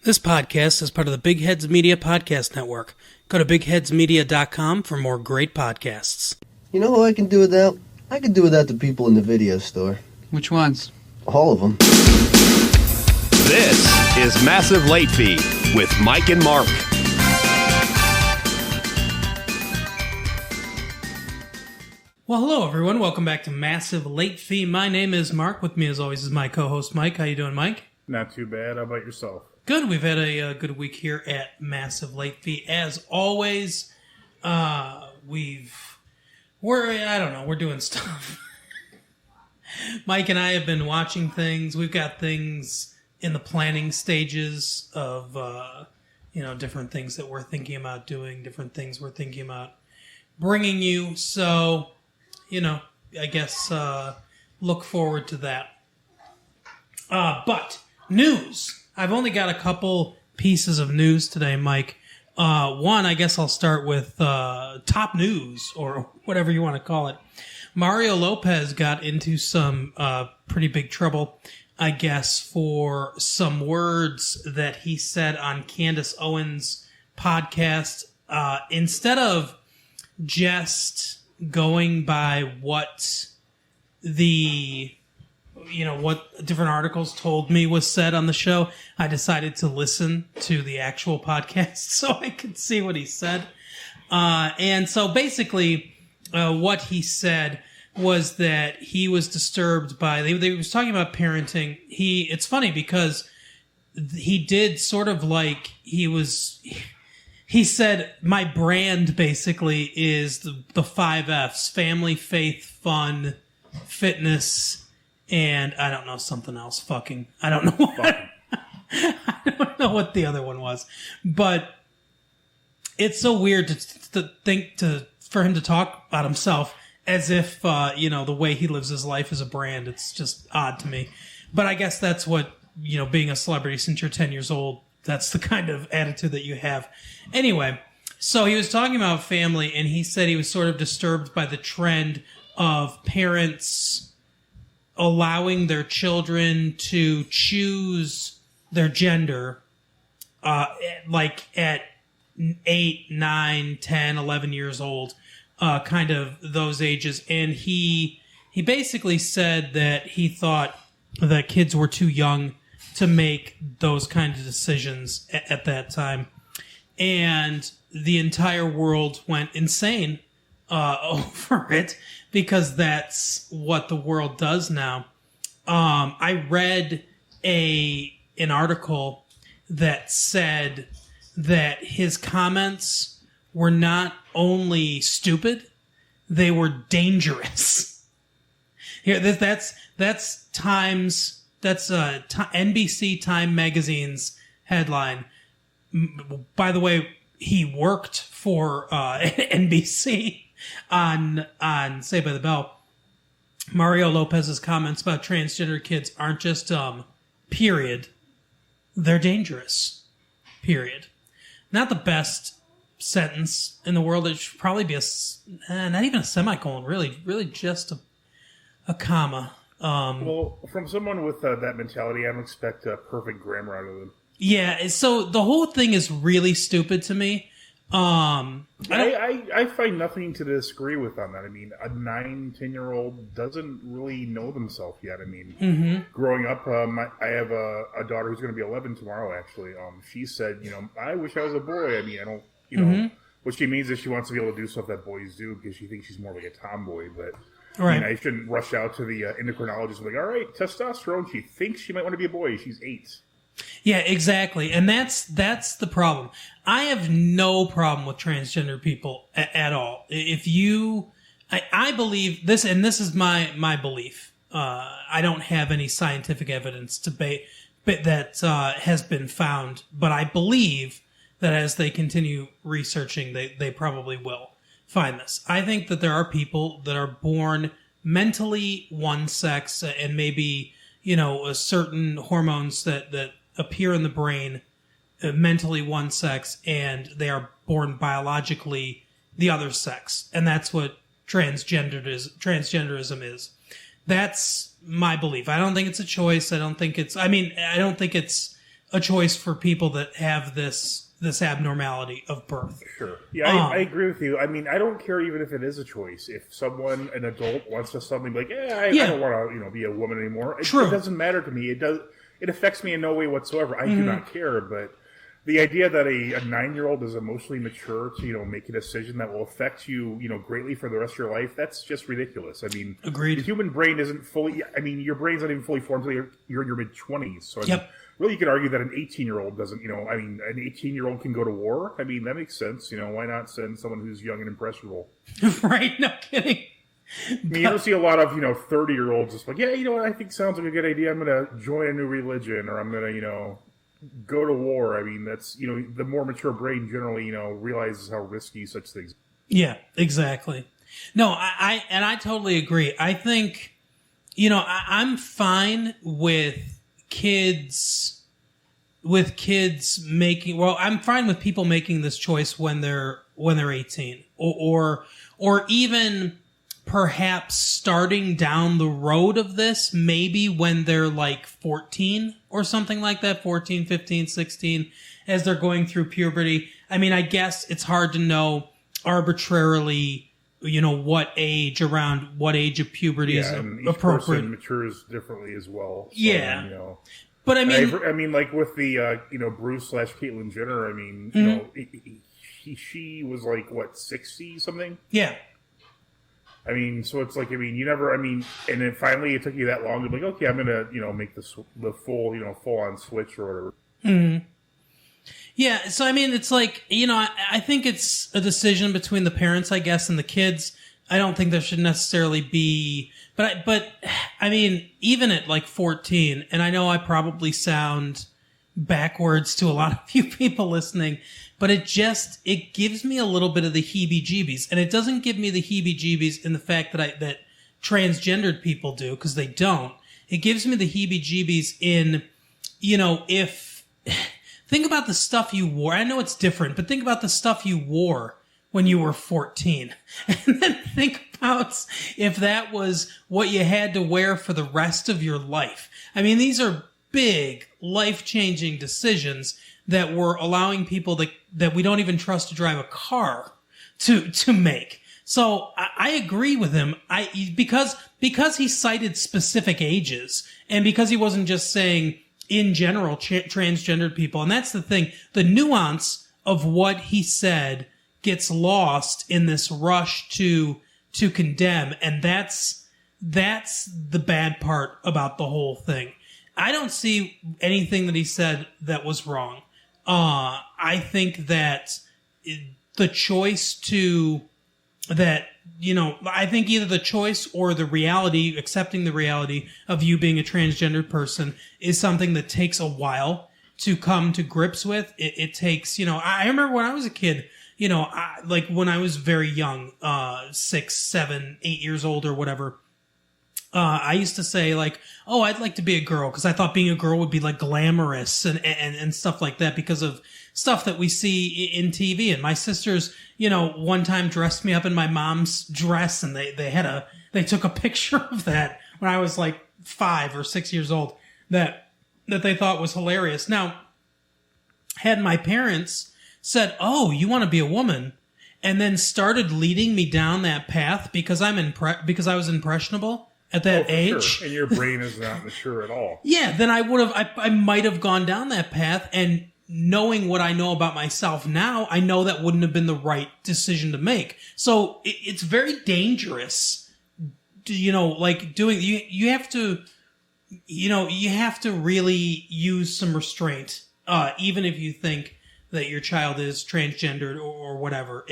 This podcast is part of the Big Heads Media Podcast Network. Go to bigheadsmedia.com for more great podcasts. You know who I can do without? I can do without the people in the video store. Which ones? All of them. This is Massive Late Fee with Mike and Mark. Well, hello everyone. Welcome back to Massive Late Fee. My name is Mark. With me, as always, is my co-host Mike. How you doing, Mike? Not too bad. How about yourself? Good. We've had a good week here at Massive Late Fee. As always, we're doing stuff. Mike and I have been watching things. We've got things in the planning stages of, different things that we're thinking about doing, different things we're thinking about bringing you. So, I guess look forward to that. But news. I've only got a couple pieces of news today, Mike. One, I guess I'll start with top news, or whatever you want to call it. Mario Lopez got into some pretty big trouble, I guess, for some words that he said on Candace Owens' podcast. Instead of just going by what what different articles told me was said on the show, I decided to listen to the actual podcast so I could see what he said. And so basically, what he said was that he was disturbed by, they was talking about parenting. It's funny because he did sort of like, he said, my brand basically is the 5 F's: family, faith, fun, fitness, and I don't know, something else. Fucking. I don't know what. I don't know what the other one was. But it's so weird to think for him to talk about himself as if, the way he lives his life is a brand. It's just odd to me. But I guess that's what, being a celebrity since you're 10 years old, that's the kind of attitude that you have. Anyway, so he was talking about family, and he said he was sort of disturbed by the trend of parents allowing their children to choose their gender, like at 8, 9, 10, 11 years old, kind of those ages. And he basically said that he thought that kids were too young to make those kinds of decisions at that time. And the entire world went insane over it, because that's what the world does now. I read an article that said that his comments were not only stupid, they were dangerous. Here, that's NBC Time Magazine's headline. By the way, he worked for NBC on Saved by the Bell. Mario Lopez's comments about transgender kids aren't just period. They're dangerous. Period. Not the best sentence in the world. It should probably be not even a semicolon. Really just a comma. Well, from someone with that mentality, I don't expect perfect grammar out of them. Yeah. So the whole thing is really stupid to me. I find nothing to disagree with on that. I mean, a 9, 10-year-old doesn't really know themselves yet. I mean, growing up, I have a daughter who's going to be 11 tomorrow, actually. She said, I wish I was a boy. I mean, I don't, what she means is she wants to be able to do stuff that boys do because she thinks she's more like a tomboy. But right. I shouldn't rush out to the endocrinologist and be like, all right, testosterone. She thinks she might want to be a boy. She's 8. Yeah, exactly. And that's the problem. I have no problem with transgender people at all. If I believe this, and this is my belief. I don't have any scientific evidence that has been found, but I believe that as they continue researching, they probably will find this. I think that there are people that are born mentally one sex, and maybe, certain hormones that appear in the brain mentally one sex, and they are born biologically the other sex. And that's what transgenderism is. That's my belief. I don't think it's a choice. I don't think it's a choice for people that have this abnormality of birth. Sure. Yeah, I agree with you. I mean, I don't care even if it is a choice. If someone, an adult, wants to suddenly be like, I don't want to, be a woman anymore. It doesn't matter to me. It affects me in no way whatsoever. I do not care. But the idea that a 9-year-old is emotionally mature to, make a decision that will affect you, greatly for the rest of your life, that's just ridiculous. I mean, agreed. The human brain isn't fully, your brain's not even fully formed until you're in your mid-20s. So, really, you could argue that an 18-year-old doesn't, an 18-year-old can go to war. I mean, that makes sense. Why not send someone who's young and impressionable? Right, no kidding. I mean, you don't see a lot of, 30-year-olds just like, what I think sounds like a good idea. I'm going to join a new religion, or I'm going to, go to war. I mean, that's, the more mature brain generally, realizes how risky such things. Yeah, exactly. No, I totally agree. I think, I'm fine with kids making, I'm fine with people making this choice when they're 18 or even perhaps starting down the road of this, maybe when they're like 14 or something like that, 14, 15, 16, as they're going through puberty. I mean, I guess it's hard to know arbitrarily, what age of puberty is appropriate. Each person matures differently as well. So, yeah. But I mean, like with the, Bruce/Caitlyn Jenner, I mean, she was like, 60 something? Yeah. I mean, so it's like, you never, and then finally it took you that long to be like, okay, I'm going to, make the full on switch or whatever. Mm-hmm. Yeah. So, I mean, it's like, I think it's a decision between the parents, I guess, and the kids. I don't think there should necessarily be, but I mean, even at like 14, and I know I probably sound backwards to a lot of you people listening, but it gives me a little bit of the heebie-jeebies. And it doesn't give me the heebie-jeebies in the fact that transgendered people do, because they don't. It gives me the heebie-jeebies in, if, think about the stuff you wore. I know it's different, but think about the stuff you wore when you were 14. And then think about if that was what you had to wear for the rest of your life. I mean, these are big, life-changing decisions that we're allowing people that we don't even trust to drive a car to make. So I agree with him. Because he cited specific ages, and because he wasn't just saying in general transgendered people. And that's the thing. The nuance of what he said gets lost in this rush to condemn, and that's the bad part about the whole thing. I don't see anything that he said that was wrong. I think that the choice I think either the choice or the reality, accepting the reality of you being a transgendered person is something that takes a while to come to grips with. It takes, I remember when I was a kid, like when I was very young, 6, 7, 8 years old or whatever, I used to say like, oh, I'd like to be a girl, because I thought being a girl would be like glamorous and stuff like that because of stuff that we see in TV. And my sisters, one time dressed me up in my mom's dress, and they took a picture of that when I was like 5 or 6 years old that they thought was hilarious. Now, had my parents said, oh, you want to be a woman, and then started leading me down that path because I was impressionable at that age. Sure. And your brain is not mature at all. Yeah, then I might have gone down that path, and knowing what I know about myself now, I know that wouldn't have been the right decision to make. So it's very dangerous, like doing, you have to really use some restraint, even if you think that your child is transgendered or whatever.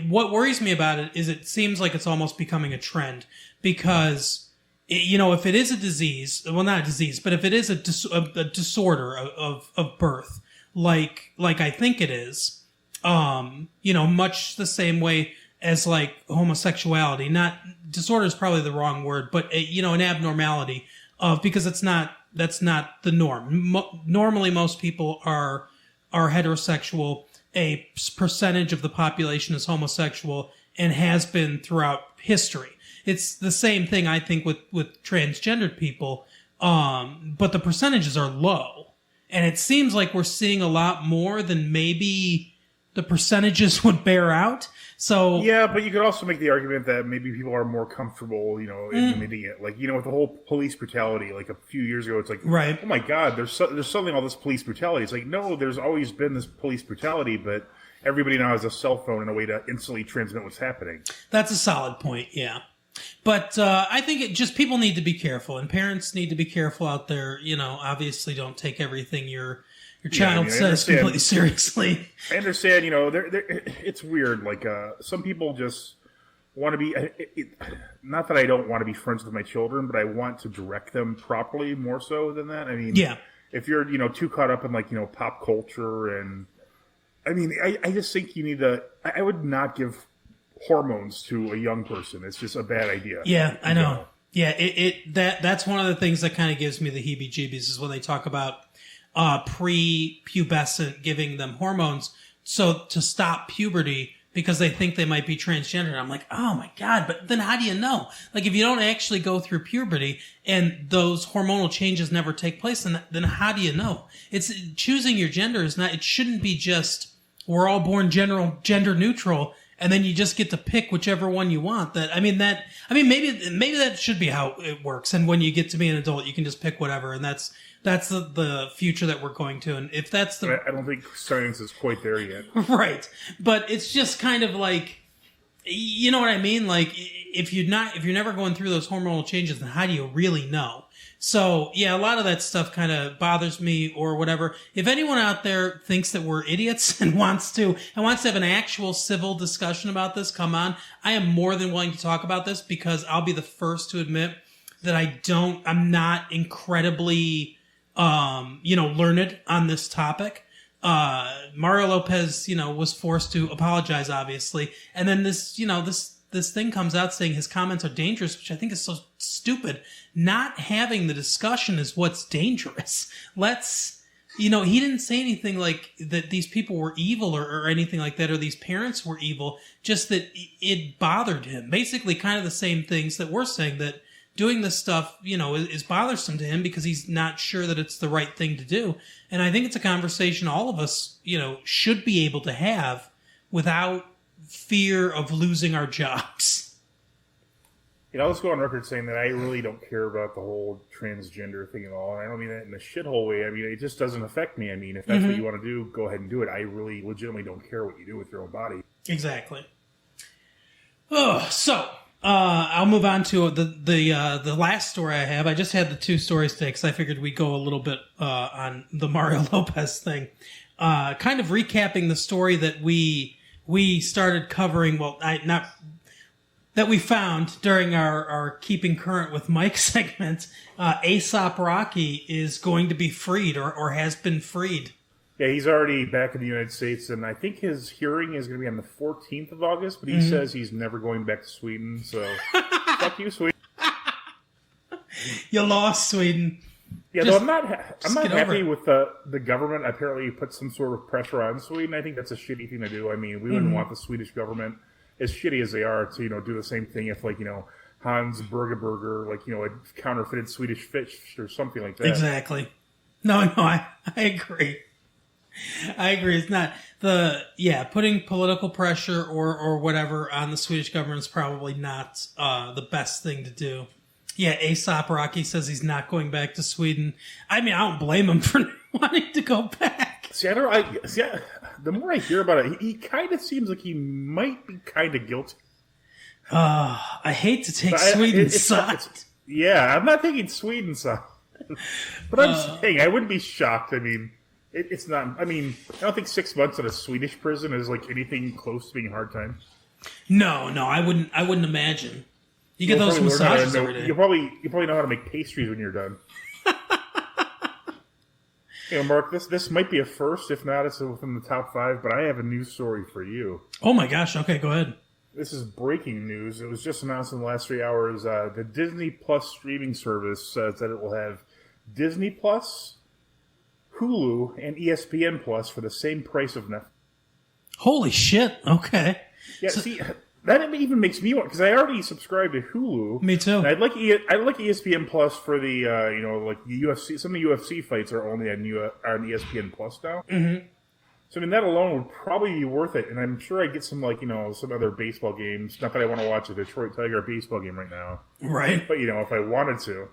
What worries me about it is it seems like it's almost becoming a trend, because if it is a disease, well, not a disease, but if it is a disorder of birth, like I think it is, much the same way as like homosexuality, not disorder is probably the wrong word, but an abnormality because that's not the norm. Normally most people are heterosexual. A percentage of the population is homosexual and has been throughout history. It's the same thing, I think, with transgendered people, but the percentages are low. And it seems like we're seeing a lot more than maybe the percentages would bear out. So yeah, but you could also make the argument that maybe people are more comfortable, admitting it. Like, with the whole police brutality, like a few years ago, it's like, right. Oh my God, there's suddenly all this police brutality. It's like, no, there's always been this police brutality, but everybody now has a cell phone and a way to instantly transmit what's happening. That's a solid point, yeah. But I think people need to be careful, and parents need to be careful out there. Obviously don't take everything your child says completely seriously. I understand, it's weird. Like, some people just want to be, not that I don't want to be friends with my children, but I want to direct them properly more so than that. I mean, yeah. If you're, too caught up in, like, pop culture and, I mean, I just think you need to, I would not give hormones to a young person. It's just a bad idea. Yeah, I know. Yeah, that's one of the things that kind of gives me the heebie-jeebies is when they talk about pre-pubescent giving them hormones so to stop puberty because they think they might be transgender. And I'm like, oh my God, but then how do you know? Like, if you don't actually go through puberty and those hormonal changes never take place, then how do you know? It's choosing your gender is not, it shouldn't be just we're all born gender neutral and then you just get to pick whichever one you want. Maybe that should be how it works. And when you get to be an adult, you can just pick whatever. And that's the future that we're going to. And if that's I don't think science is quite there yet. Right. But it's just kind of like, you know what I mean? Like, if you're never going through those hormonal changes, then how do you really know? So, yeah, a lot of that stuff kind of bothers me or whatever. If anyone out there thinks that we're idiots and wants to have an actual civil discussion about this, come on. I am more than willing to talk about this because I'll be the first to admit that I'm not incredibly, learned on this topic. Mario Lopez, was forced to apologize, obviously. And then this thing comes out saying his comments are dangerous, which I think is so stupid. Not having the discussion is what's dangerous. He didn't say anything like that these people were evil or anything like that, or these parents were evil, just that it bothered him. Basically kind of the same things that we're saying, that doing this stuff, is bothersome to him because he's not sure that it's the right thing to do. And I think it's a conversation all of us, should be able to have without fear of losing our jobs. Let's go on record saying that I really don't care about the whole transgender thing at all. And I don't mean that in a shithole way. I mean, it just doesn't affect me. I mean, if that's what you want to do, go ahead and do it. I really legitimately don't care what you do with your own body. Exactly. So I'll move on to the last story I have. I just had the two stories today because I figured we'd go a little bit on the Mario Lopez thing. Kind of recapping the story that we started covering. Well, that we found during our Keeping Current with Mike segment. Aesop Rocky is going to be freed or has been freed. Yeah, he's already back in the United States, and I think his hearing is going to be on the 14th of August, but he says he's never going back to Sweden, so fuck you, Sweden. You lost, Sweden. Yeah, though I'm not happy with the government. Apparently put some sort of pressure on Sweden. I think that's a shitty thing to do. I mean, we wouldn't want the Swedish government, as shitty as they are, to do the same thing if Hans Burgerberger had counterfeited Swedish fish or something like that. Exactly. No, I agree. I agree. It's not putting political pressure or whatever on the Swedish government is probably not the best thing to do. Yeah, Aesop Rocky says he's not going back to Sweden. I mean, I don't blame him for wanting to go back. The more I hear about it, he kind of seems like he might be kind of guilty. I hate to take Sweden's side. I'm not taking Sweden's side. But I'm saying, I wouldn't be shocked. I mean, it's not. I mean, I don't think 6 months in a Swedish prison is anything close to being a hard time. No, I wouldn't imagine. You get those massages every day. You probably know how to make pastries when you're done. Mark, this might be a first. If not, it's within the top 5. But I have a news story for you. Oh my gosh! Okay, go ahead. This is breaking news. It was just announced in the last 3 hours. The Disney Plus streaming service says that it will have Disney Plus, Hulu, and ESPN Plus for the same price of Netflix. Holy shit! Okay. Yeah. that even makes me want, because I already subscribe to Hulu. Me too. And I'd like ESPN Plus for the like the UFC. Some of the UFC fights are only on ESPN Plus now. Mm-hmm. So I mean that alone would probably be worth it. And I'm sure I'd get some some other baseball games. Not that I want to watch a Detroit Tiger baseball game right now, right? But if I wanted to,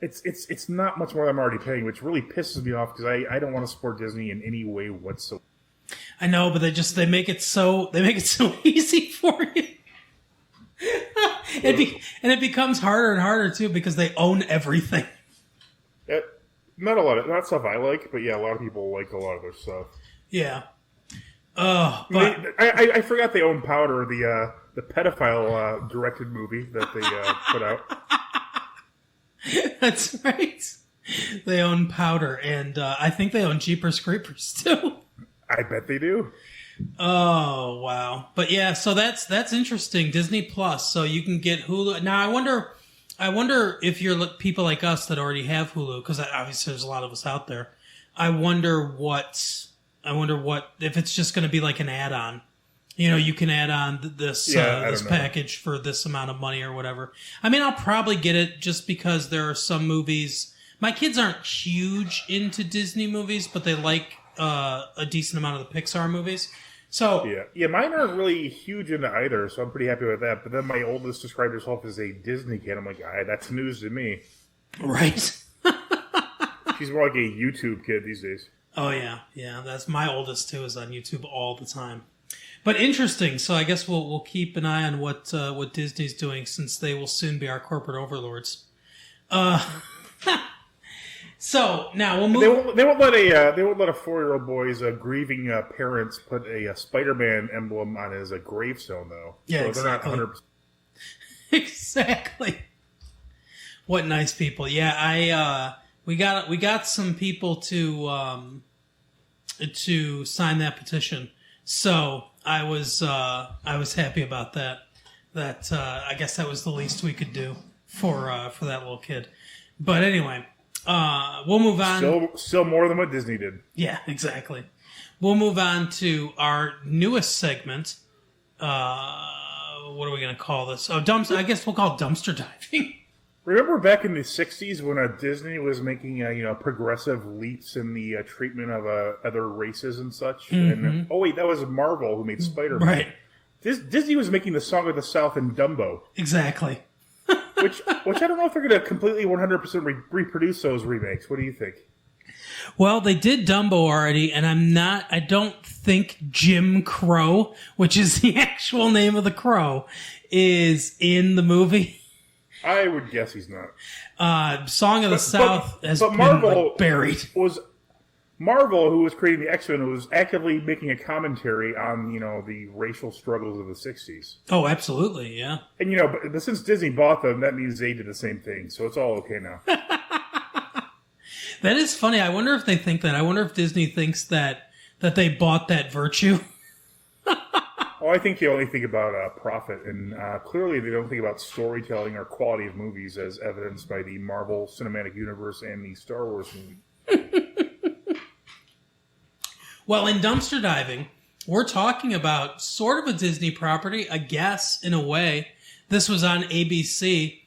it's not much more than I'm already paying, which really pisses me off because I don't want to support Disney in any way whatsoever. I know, but they make it so easy for you. And it becomes harder and harder too because they own everything. Not stuff I like, but yeah, a lot of people like a lot of their stuff. Yeah. But I forgot they own Powder, the pedophile directed movie that they put out. That's right. They own Powder, and I think they own Jeepers Creepers too. I bet they do. Oh wow! But yeah, so that's interesting. Disney Plus, so you can get Hulu now. I wonder if you're people like us that already have Hulu, because obviously there's a lot of us out there. I wonder what if it's just going to be like an add-on. You can add on this package for this amount of money or whatever. I mean, I'll probably get it just because there are some movies. My kids aren't huge into Disney movies, but they like a decent amount of the Pixar movies. So yeah, mine aren't really huge into either, so I'm pretty happy with that. But then my oldest described herself as a Disney kid. I'm like, that's news to me. Right. She's more like a YouTube kid these days. Oh yeah. That's my oldest too. Is on YouTube all the time. But interesting. So I guess we'll keep an eye on what Disney's doing, since they will soon be our corporate overlords. So now we'll move. They won't let a 4-year-old boy's grieving parents put a Spider-Man emblem on his gravestone, though. Yeah, so exactly. They're not 100%. Exactly. What nice people. Yeah, we got some people to sign that petition. So I was happy about that. That I guess that was the least we could do for that little kid. But anyway. We'll move on. Still more than what Disney did. Yeah, exactly. We'll move on to our newest segment. What are we going to call this? I guess we'll call it dumpster diving. Remember back in the 60s when Disney was making progressive leaps in the treatment of other races and such? Mm-hmm. And wait, that was Marvel who made Spider-Man. Right. Disney was making the Song of the South and Dumbo. Exactly. Which I don't know if they're going to completely 100% reproduce those remakes. What do you think? Well, they did Dumbo already, and I don't think Jim Crow, which is the actual name of the crow, is in the movie. I would guess he's not. Song of the South has been buried. Marvel, who was creating the X-Men, was actively making a commentary on, the racial struggles of the 60s. Oh, absolutely, yeah. And, but since Disney bought them, that means they did the same thing, so it's all okay now. That is funny. I wonder if they think that. I wonder if Disney thinks that they bought that virtue. Oh, I think they only think about profit, and clearly they don't think about storytelling or quality of movies, as evidenced by the Marvel Cinematic Universe and the Star Wars movie. Well, in dumpster diving, we're talking about sort of a Disney property, I guess, in a way. This was on ABC,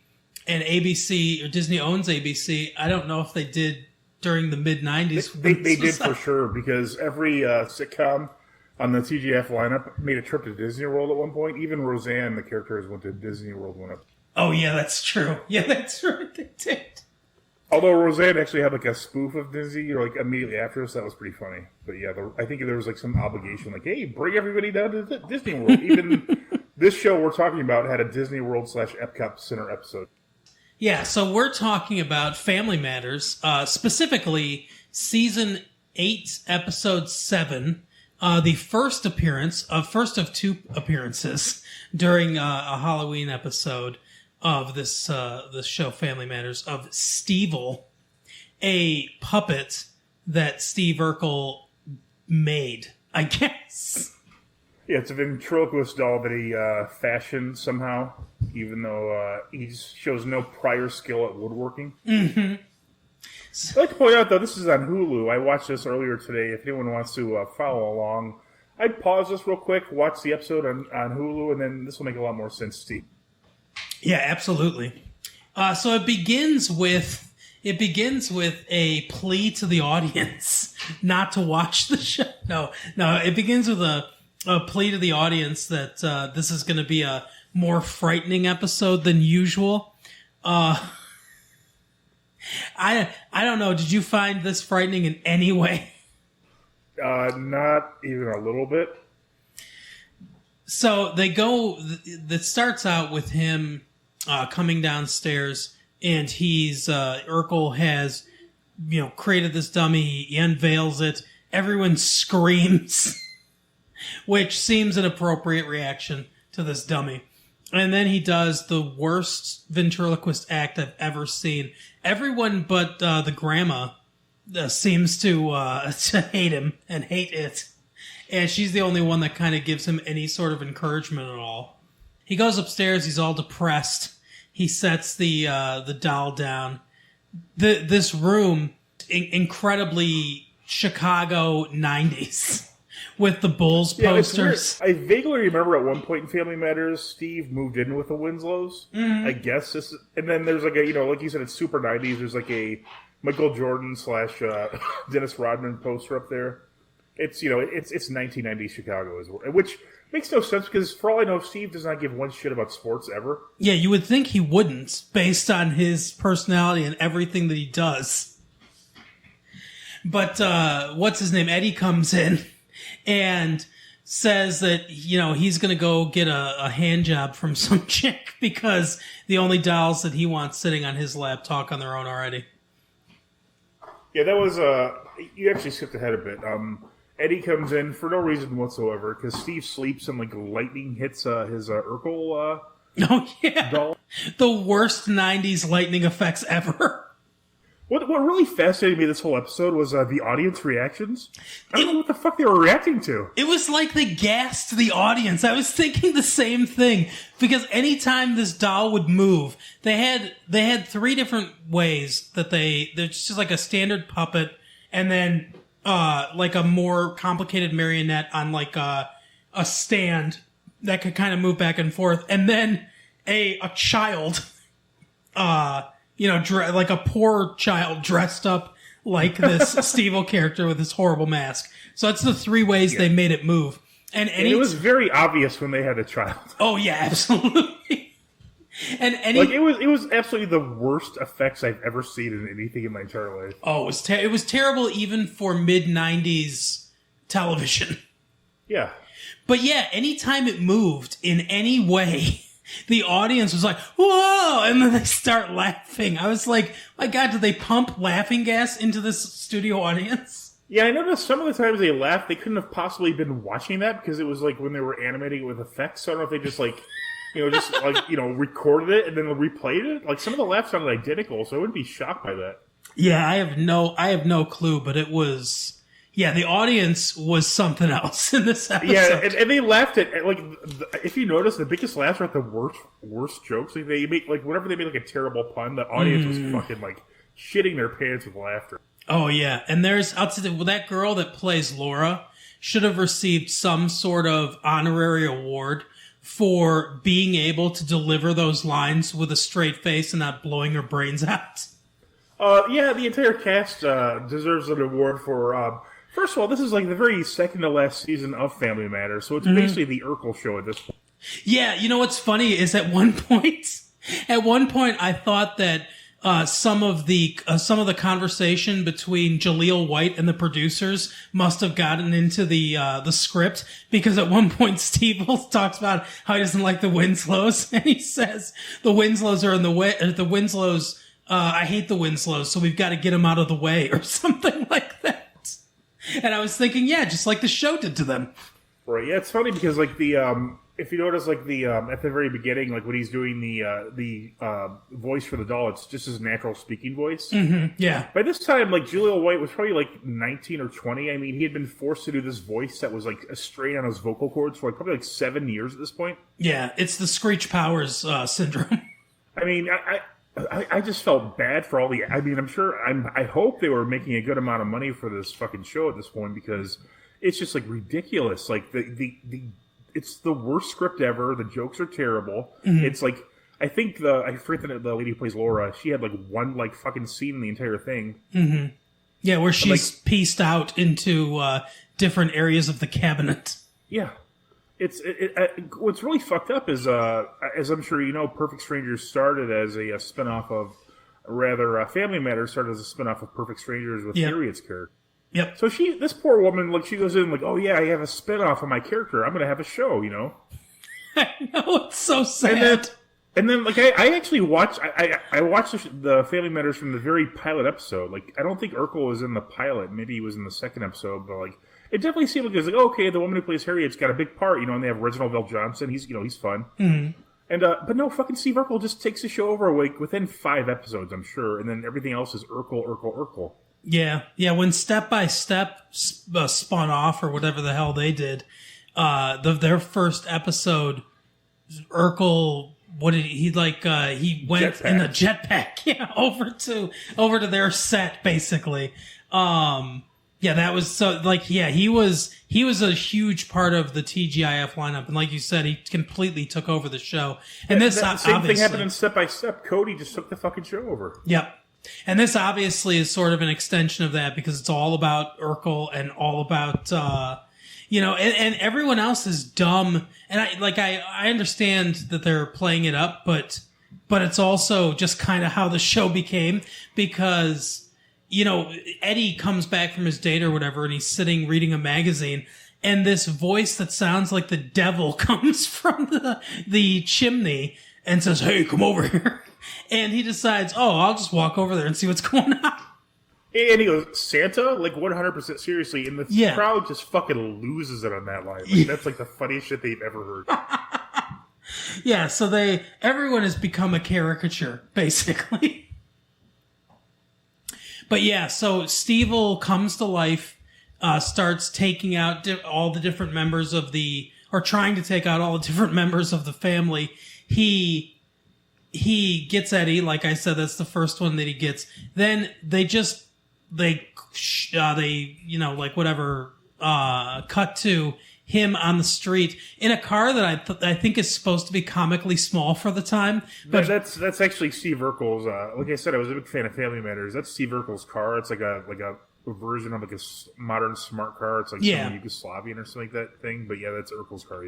and ABC, or Disney owns ABC. I don't know if they did during the mid-90s. They did for sure, because every sitcom on the TGF lineup made a trip to Disney World at one point. Even Roseanne, the characters, went to Disney World one up. Oh, yeah, that's true. Yeah, that's right, they did. Although Roseanne actually had a spoof of Disney, immediately after us, that was pretty funny. But yeah, I think there was some obligation, hey, bring everybody down to Disney World. Even this show we're talking about had a Disney World / Epcot Center episode. Yeah, so we're talking about Family Matters, specifically Season 8, Episode 7, the first of 2 appearances during a Halloween episode of this show, Family Matters, of Stevil, a puppet that Steve Urkel made, I guess. Yeah, it's a ventriloquist doll that he fashioned somehow, even though he shows no prior skill at woodworking. Mm-hmm. I'd like to point out, though, this is on Hulu. I watched this earlier today. If anyone wants to follow along, I'd pause this real quick, watch the episode on Hulu, and then this will make a lot more sense, Steve. Yeah, absolutely. So it begins with a plea to the audience not to watch the show. No, it begins with a plea to the audience that this is going to be a more frightening episode than usual. I don't know. Did you find this frightening in any way? Not even a little bit. So they go. That starts out with him coming downstairs, and Urkel has created this dummy. He unveils it. Everyone screams, which seems an appropriate reaction to this dummy. And then he does the worst ventriloquist act I've ever seen. Everyone but the grandma seems to hate him and hate it. And she's the only one that kind of gives him any sort of encouragement at all. He goes upstairs. He's all depressed. He sets the doll down. This room, incredibly Chicago 90s. With the Bulls posters. I vaguely remember at one point in Family Matters, Steve moved in with the Winslows. Mm-hmm. I guess this, and then there's like a like you said, it's super 90s. There's like a Michael Jordan / Dennis Rodman poster up there. It's it's 1990s Chicago as well, which makes no sense because for all I know, Steve does not give one shit about sports ever. Yeah, you would think he wouldn't, based on his personality and everything that he does. But what's his name? Eddie comes in. And says that, he's going to go get a hand job from some chick because the only dolls that he wants sitting on his lap talk on their own already. Yeah, that was, you actually skipped ahead a bit. Eddie comes in for no reason whatsoever because Steve sleeps and, lightning hits his Urkel doll. The worst 90s lightning effects ever. What really fascinated me this whole episode was the audience reactions. I don't know what the fuck they were reacting to. It was like they gassed the audience. I was thinking the same thing because anytime this doll would move, they had 3 different ways that there's just like a standard puppet and then like a more complicated marionette on like a stand that could kind of move back and forth, and then a child. Like a poor child dressed up like this Stevil character with this horrible mask. So that's the 3 ways they made it move. And it was very obvious when they had a child. Oh yeah, absolutely. And it was absolutely the worst effects I've ever seen in anything in my entire life. Oh, it was terrible even for mid-90s television. Yeah. But yeah, anytime it moved in any way, the audience was like, whoa! And then they start laughing. I was like, my God, did they pump laughing gas into this studio audience? Yeah, I noticed some of the times they laughed, they couldn't have possibly been watching that because it was like when they were animating it with effects. So I don't know if they just recorded it and then replayed it. Like some of the laughs sounded identical, so I wouldn't be shocked by that. Yeah, I have no clue, but it was... Yeah, the audience was something else in this episode. Yeah, and they laughed at if you notice, the biggest laughs are at the worst jokes. Like they make whenever they made a terrible pun, the audience was fucking shitting their pants with laughter. Oh yeah, and I'll tell you, that girl that plays Laura should have received some sort of honorary award for being able to deliver those lines with a straight face and not blowing her brains out. Yeah, the entire cast deserves an award for. First of all, this is the very second to last season of Family Matters, so it's basically the Urkel show at this point. Yeah, what's funny is at one point I thought that some of the conversation between Jaleel White and the producers must have gotten into the script, because at one point Stevil talks about how he doesn't like the Winslows, and he says the Winslows are in the way. The Winslows, I hate the Winslows, so we've got to get them out of the way, or something like that. And I was thinking, yeah, just like the show did to them. Right. Yeah, it's funny because if you notice at the very beginning, when he's doing the voice for the doll, it's just his natural speaking voice. Mm-hmm. Yeah. By this time, Jaleel White was probably 19 or 20. I mean, he had been forced to do this voice that was a strain on his vocal cords for probably 7 years at this point. Yeah, it's the Screech Powers syndrome. I mean, I just felt bad for all I hope they were making a good amount of money for this fucking show at this point, because it's just like ridiculous. Like the it's the worst script ever. The jokes are terrible. Mm-hmm. It's like I forget the lady who plays Laura. She had like one like fucking scene in the entire thing. Mm-hmm. Yeah, where she's pieced out into different areas of the cabinet. Yeah. What's really fucked up is, as I'm sure you know, Perfect Strangers started as a spinoff of, Family Matters started as a spinoff of Perfect Strangers with Harriet's character. Yep. So this poor woman, like, she goes in like, oh yeah, I have a spinoff of my character. I'm going to have a show, you know? I know, it's so sad. And then like, I actually watched, I watched the Family Matters from the very pilot episode. Like, I don't think Urkel was in the pilot. Maybe he was in the second episode, but like, it definitely seemed like it was like, okay, the woman who plays Harriet's got a big part, you know, and they have Reginald VelJohnson. He's fun. Mm-hmm. And, but no, fucking Steve Urkel just takes the show over, like, within 5 episodes, I'm sure, and then everything else is Urkel. Yeah. When Step by Step spun off, or whatever the hell they did, their first episode, Urkel, what did he like? He went in a jetpack, over to their set, basically. Yeah, that was so, like, yeah, he was a huge part of the TGIF lineup, and like you said, he completely took over the show. And this same thing happened in Step by Step. Cody just took the fucking show over. Yep. And this obviously is sort of an extension of that, because it's all about Urkel and all about, and everyone else is dumb. And I understand that they're playing it up, but it's also just kind of how the show became, because, you know, Eddie comes back from his date or whatever, and he's sitting reading a magazine, and this voice that sounds like the devil comes from the chimney and says, "Hey, come over here." And he decides, oh, I'll just walk over there and see what's going on. And he goes, Santa? Like, 100% seriously. And the crowd just fucking loses it on that line. Like, that's like the funniest shit they've ever heard. Yeah, so everyone has become a caricature, basically. But yeah, so Stevil comes to life, starts taking out all the different members trying to take out all the different members of the family. He gets Eddie, like I said, that's the first one that he gets. Then cut to him on the street in a car that I think is supposed to be comically small for the time. But that's actually Steve Urkel's. Like I said, I was a big fan of Family Matters. That's Steve Urkel's car. It's like a version of like a modern smart car. It's like some Yugoslavian or something like that thing. But yeah, that's Urkel's car.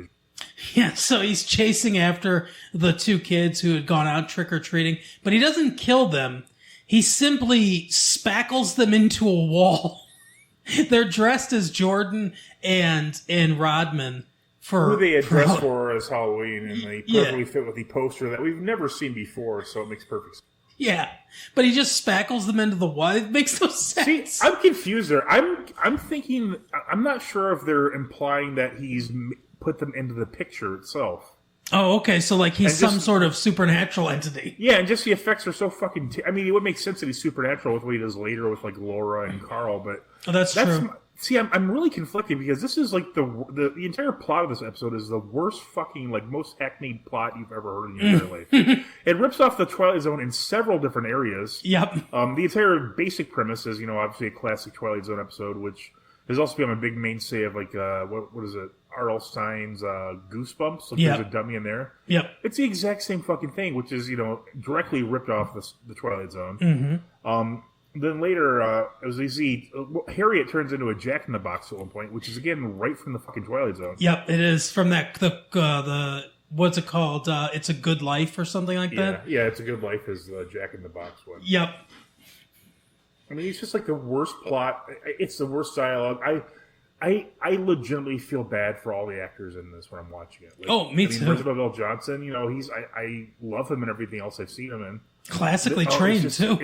Yeah, so he's chasing after the 2 kids who had gone out trick-or-treating, but he doesn't kill them. He simply spackles them into a wall. They're dressed as Jordan and Rodman who they had dressed for as Halloween, and they perfectly fit with the poster that we've never seen before, so it makes perfect sense. Yeah, but he just spackles them into the wall. It makes no sense. See, I'm confused there. I'm thinking, I'm not sure if they're implying that he's put them into the picture itself. Oh, okay. So, like, he's some sort of supernatural entity. Yeah, and just the effects are so fucking... I mean, it would make sense that he's supernatural with what he does later with, like, Laura and Carl, but... Oh, that's true. See, I'm really conflicted, because this is, like, the entire plot of this episode is the worst fucking, like, most hackneyed plot you've ever heard in your entire life. It rips off the Twilight Zone in several different areas. Yep. The entire basic premise is, obviously a classic Twilight Zone episode, which has also become a big mainstay of, like, what is it? R.L. Stein's Goosebumps. Like, there's a dummy in there. Yep. It's the exact same fucking thing, which is, directly ripped off the Twilight Zone. Mm-hmm. Then later, as we see, Harriet turns into a Jack-in-the-Box at one point, which is, again, right from the fucking Twilight Zone. Yep, it is from the what's it called? It's a Good Life or something like that? Yeah, It's a Good Life is the Jack-in-the-Box one. Yep. I mean, it's just like the worst plot. It's the worst dialogue. I legitimately feel bad for all the actors in this when I'm watching it. Like, me too. Reginald VelJohnson, I love him and everything else I've seen him in. Classically trained, too.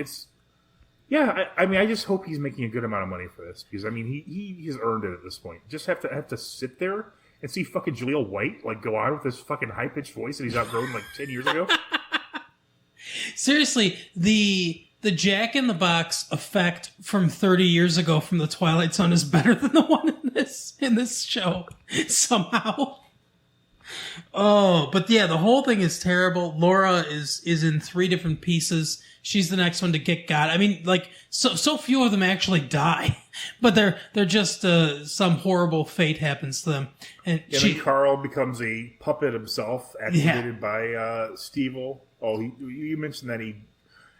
Yeah, I just hope he's making a good amount of money for this, because, I mean, he has earned it at this point. Just have to sit there and see fucking Jaleel White, like, go on with this fucking high-pitched voice that he's outgrown, like, 10 years ago. Seriously, the Jack-in-the-Box effect from 30 years ago from the Twilight Zone is better than the one in this show, somehow. Oh, but yeah, the whole thing is terrible. Laura is in 3 different pieces. She's the next one to get got. I mean, like so few of them actually die, but they're just some horrible fate happens to them. And then Carl becomes a puppet himself, activated by Stevil. Oh, you mentioned that he,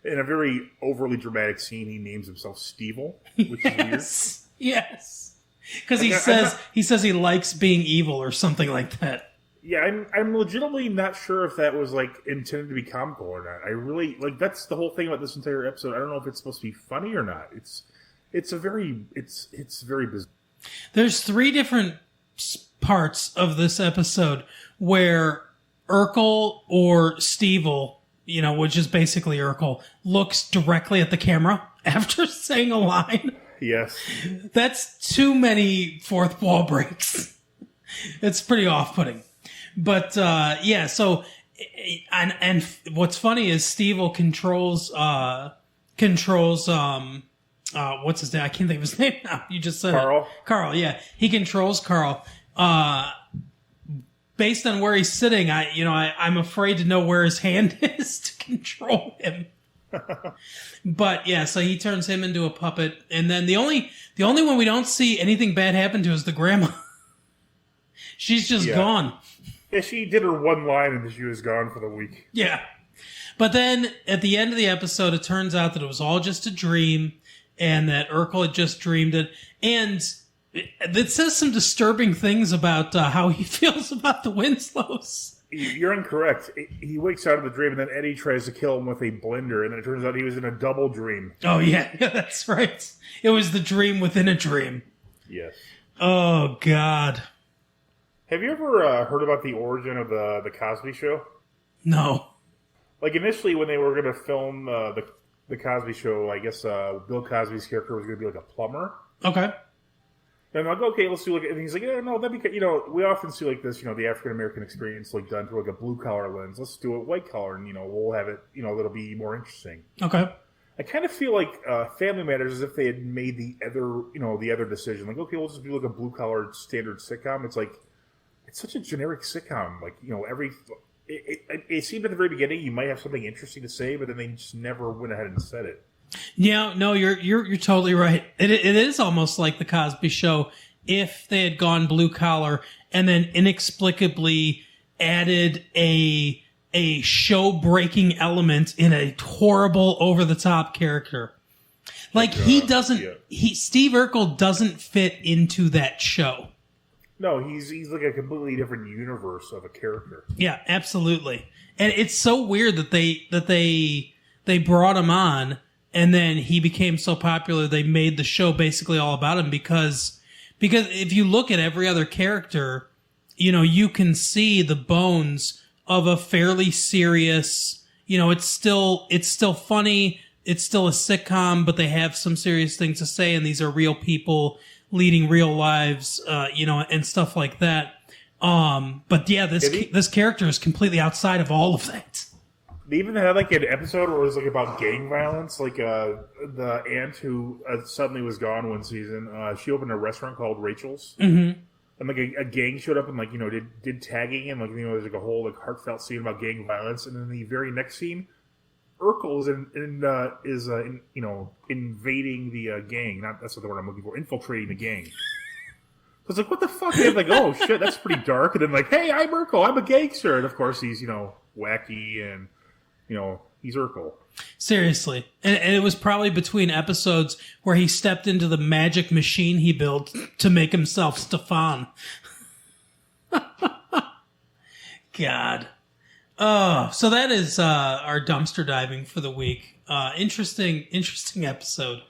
in a very overly dramatic scene, he names himself Stevil, which is weird. Yes, because he says he likes being evil or something like that. Yeah, I'm legitimately not sure if that was, like, intended to be comical or not. I really, like, that's the whole thing about this entire episode. I don't know if it's supposed to be funny or not. It's very bizarre. There's 3 different parts of this episode where Urkel or Stevil, which is basically Urkel, looks directly at the camera after saying a line. Yes. That's too many fourth wall breaks. It's pretty off-putting. But, yeah, so, and what's funny is Stevil controls, what's his name? I can't think of his name now. You just said Carl. Carl, yeah. He controls Carl. Based on where he's sitting, I'm afraid to know where his hand is to control him. But yeah, so he turns him into a puppet, and then the only one we don't see anything bad happen to is the grandma. She's just gone. Yeah, she did her one line and she was gone for the week. Yeah. But then at the end of the episode, it turns out that it was all just a dream and that Urkel had just dreamed it. And it says some disturbing things about how he feels about the Winslows. You're incorrect. He wakes out of the dream and then Eddie tries to kill him with a blender, and then it turns out he was in a double dream. Oh, yeah. Yeah, that's right. It was the dream within a dream. Yes. Oh, God. Have you ever heard about the origin of the Cosby Show? No. Like, initially, when they were going to film the Cosby Show, I guess Bill Cosby's character was going to be like a plumber. Okay. And I'm like, okay, let's do like, and he's like, yeah, no, that'd be, we often see like this, the African American experience like done through like a blue collar lens. Let's do it white collar, and we'll have it, that'll be more interesting. Okay. I kind of feel like Family Matters as if they had made the other decision. Like, okay, we'll just do like a blue collar standard sitcom. It's like, it's such a generic sitcom. Like, it seemed at the very beginning you might have something interesting to say, but then they just never went ahead and said it. Yeah, no, you're totally right. It is almost like the Cosby Show if they had gone blue collar and then inexplicably added a show breaking element in a horrible over the top character. Like Steve Urkel doesn't fit into that show. No, he's like a completely different universe of a character. Yeah, absolutely. And it's so weird that they brought him on. And then he became so popular, they made the show basically all about him because if you look at every other character, you can see the bones of a fairly serious, it's still funny. It's still a sitcom, but they have some serious things to say. And these are real people leading real lives, and stuff like that. But yeah, this character is completely outside of all of that. They even had like an episode where it was like about gang violence. Like the aunt who suddenly was gone one season, she opened a restaurant called Rachel's, and like a gang showed up and like did tagging, and like there's like a whole like heartfelt scene about gang violence. And then the very next scene, Urkel is invading the gang. That's not the word I'm looking for. Infiltrating the gang. So it's like, what the fuck? They're like, oh shit, that's pretty dark. And then like, hey, I'm Urkel, I'm a gangster, and of course he's wacky and. He's Urkel. Seriously. And it was probably between episodes where he stepped into the magic machine he built to make himself Stefan. God. Oh, so that is our dumpster diving for the week. Interesting episode.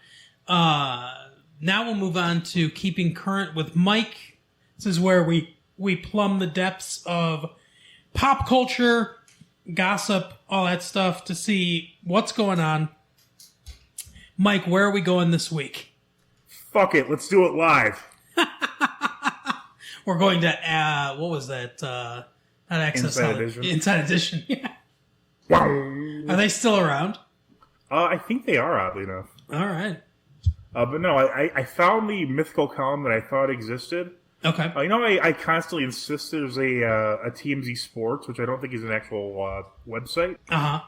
Now we'll move on to keeping current with Mike. This is where we plumb the depths of pop culture, gossip, all that stuff to see what's going on. Mike, where are we going this week? Fuck it, let's do it live. We're going to, what was that? Not Access. Inside Edition. Inside Edition, yeah. Are they still around? I think they are, oddly enough. All right. But no, I found the mythical column that I thought existed. Okay. I constantly insist there's a TMZ Sports, which I don't think is an actual website. Uh-huh.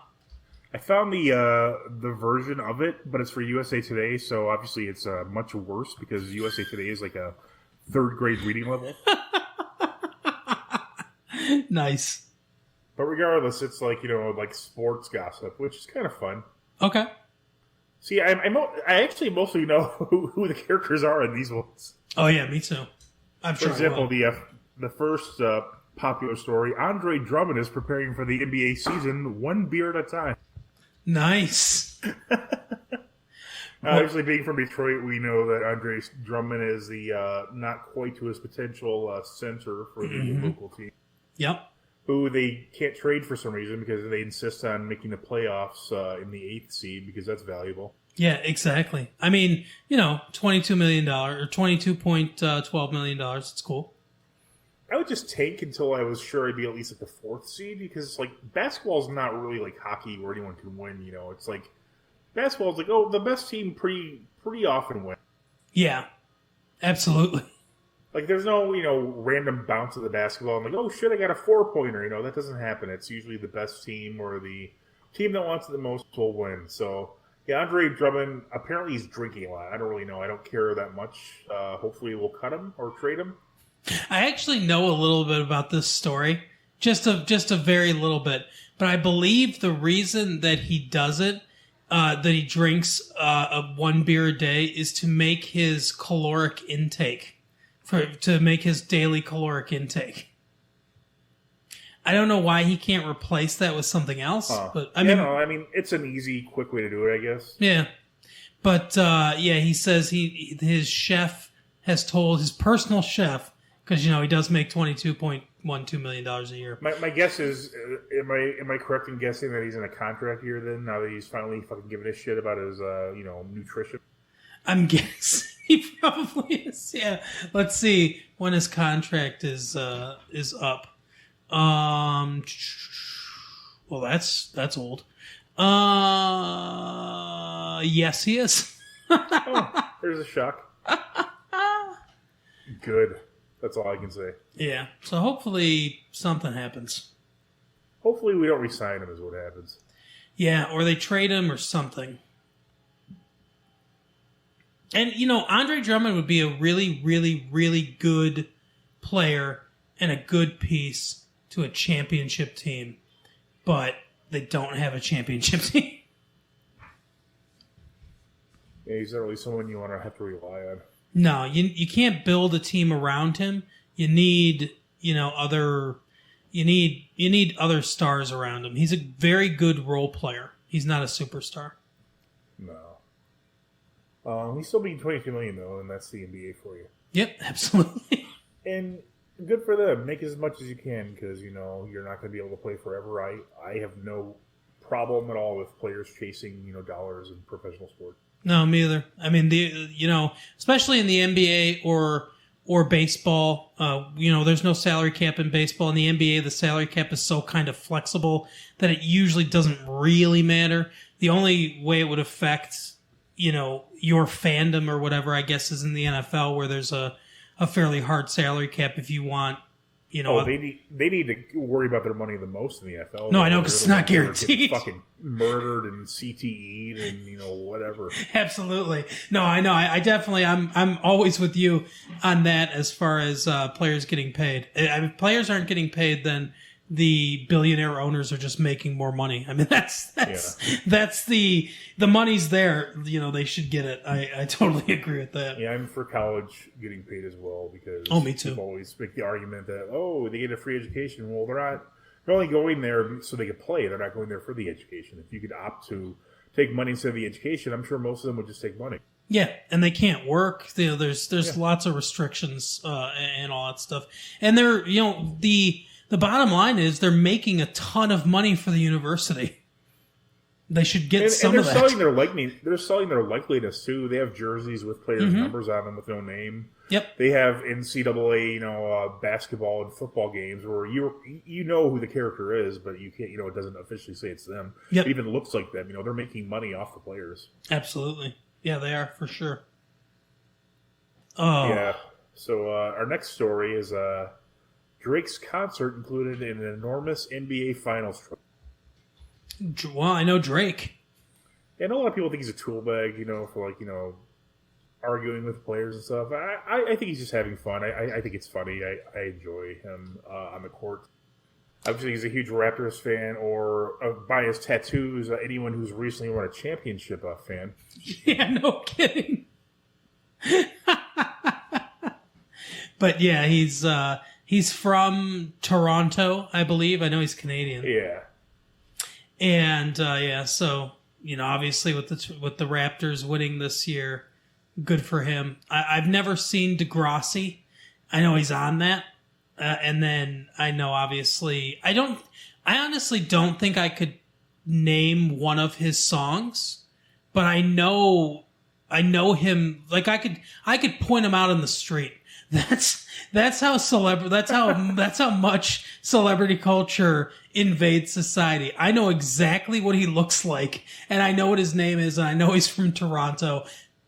I found the version of it, but it's for USA Today, so obviously it's much worse because USA Today is like a third grade reading level. Nice. But regardless, it's like, like sports gossip, which is kind of fun. Okay. See, I actually mostly know who the characters are in these ones. Oh, yeah, me too. I'm sure. For example, the first popular story, Andre Drummond is preparing for the NBA season one beer at a time. Nice. Obviously, being from Detroit, we know that Andre Drummond is the not quite to his potential center for the local team. Yep. Who they can't trade for some reason because they insist on making the playoffs in the 8th seed because that's valuable. Yeah, exactly. I mean, $22 million or $22.12 million. It's cool. I would just tank until I was sure I'd be at least at the 4th seed because, like, basketball is not really like hockey where anyone can win. It's like basketball is like, oh, the best team pretty often wins. Yeah, absolutely. Like, there's no, random bounce of the basketball. I'm like, oh, shit, I got a 4-pointer. That doesn't happen. It's usually the best team or the team that wants it the most will win. So, yeah, Andre Drummond, apparently he's drinking a lot. I don't really know. I don't care that much. Hopefully we'll cut him or trade him. I actually know a little bit about this story. Just a very little bit. But I believe the reason that he does it, that he drinks one beer a day, is to make his caloric intake. To make his daily caloric intake. I don't know why he can't replace that with something else, but I mean, it's an easy, quick way to do it, I guess. Yeah, but he says his chef has told his personal chef because he does make $22.12 million a year. My guess is, am I correct in guessing that he's in a contract year then? Now that he's finally fucking giving a shit about his nutrition. I'm guessing he probably is. Yeah. Let's see when his contract is up. Well, that's old. Yes, he is. Oh, there's a shock. Good. That's all I can say. Yeah. So hopefully something happens. Hopefully we don't re-sign him is what happens. Yeah, or they trade him or something. And, Andre Drummond would be a really, really, really good player and a good piece to a championship team. But they don't have a championship team. Yeah, he's not really someone you want to have to rely on. No, you can't build a team around him. You need, other stars around him. He's a very good role player. He's not a superstar. No. He's still being $22 million though, and that's the NBA for you. Yep, absolutely. And good for them. Make as much as you can because you're not going to be able to play forever. I have no problem at all with players chasing dollars in professional sport. No, me either. I mean, especially in the NBA or baseball, there's no salary cap in baseball. In the NBA, the salary cap is so kind of flexible that it usually doesn't really matter. The only way it would affect your fandom or whatever, I guess, is in the NFL where there's a fairly hard salary cap if you want, they need to worry about their money the most in the NFL. No, I know, because it's not guaranteed. Fucking murdered and CTE'd and, whatever. Absolutely. No, I know. I definitely, I'm always with you on that as far as players getting paid. If players aren't getting paid, then the billionaire owners are just making more money. I mean, that's the money's there. They should get it. I totally agree with that. Yeah, I'm for college getting paid as well because me too. People always make the argument that they get a free education. Well, they're only going there so they could play. They're not going there for the education. If you could opt to take money instead of the education, I'm sure most of them would just take money. Yeah, and they can't work. There's lots of restrictions and all that stuff. And they're the bottom line is they're making a ton of money for the university. They should get some of that. They're selling their likeliness too. They have jerseys with players' numbers on them with no name. Yep. They have NCAA, basketball and football games where you know who the character is, but you can't. It doesn't officially say it's them. Yep. It even looks like them. They're making money off the players. Absolutely. Yeah, they are for sure. Oh. Yeah. So our next story is Drake's concert included an enormous NBA Finals trophy. Well, I know Drake. And a lot of people think he's a tool bag, for arguing with players and stuff. I think he's just having fun. I think it's funny. I enjoy him on the court. Obviously, he's a huge Raptors fan, or by his tattoos, anyone who's recently won a championship fan. Yeah, no kidding. But yeah, he's from Toronto, I believe. I know he's Canadian. Yeah. And so obviously with the Raptors winning this year, good for him. I've never seen Degrassi. I know he's on that. And then I know, obviously, I honestly don't think I could name one of his songs, but I know him. Like I could point him out in the street. That's how that's how much celebrity culture invades society. I know exactly what he looks like, and I know what his name is, and I know he's from Toronto,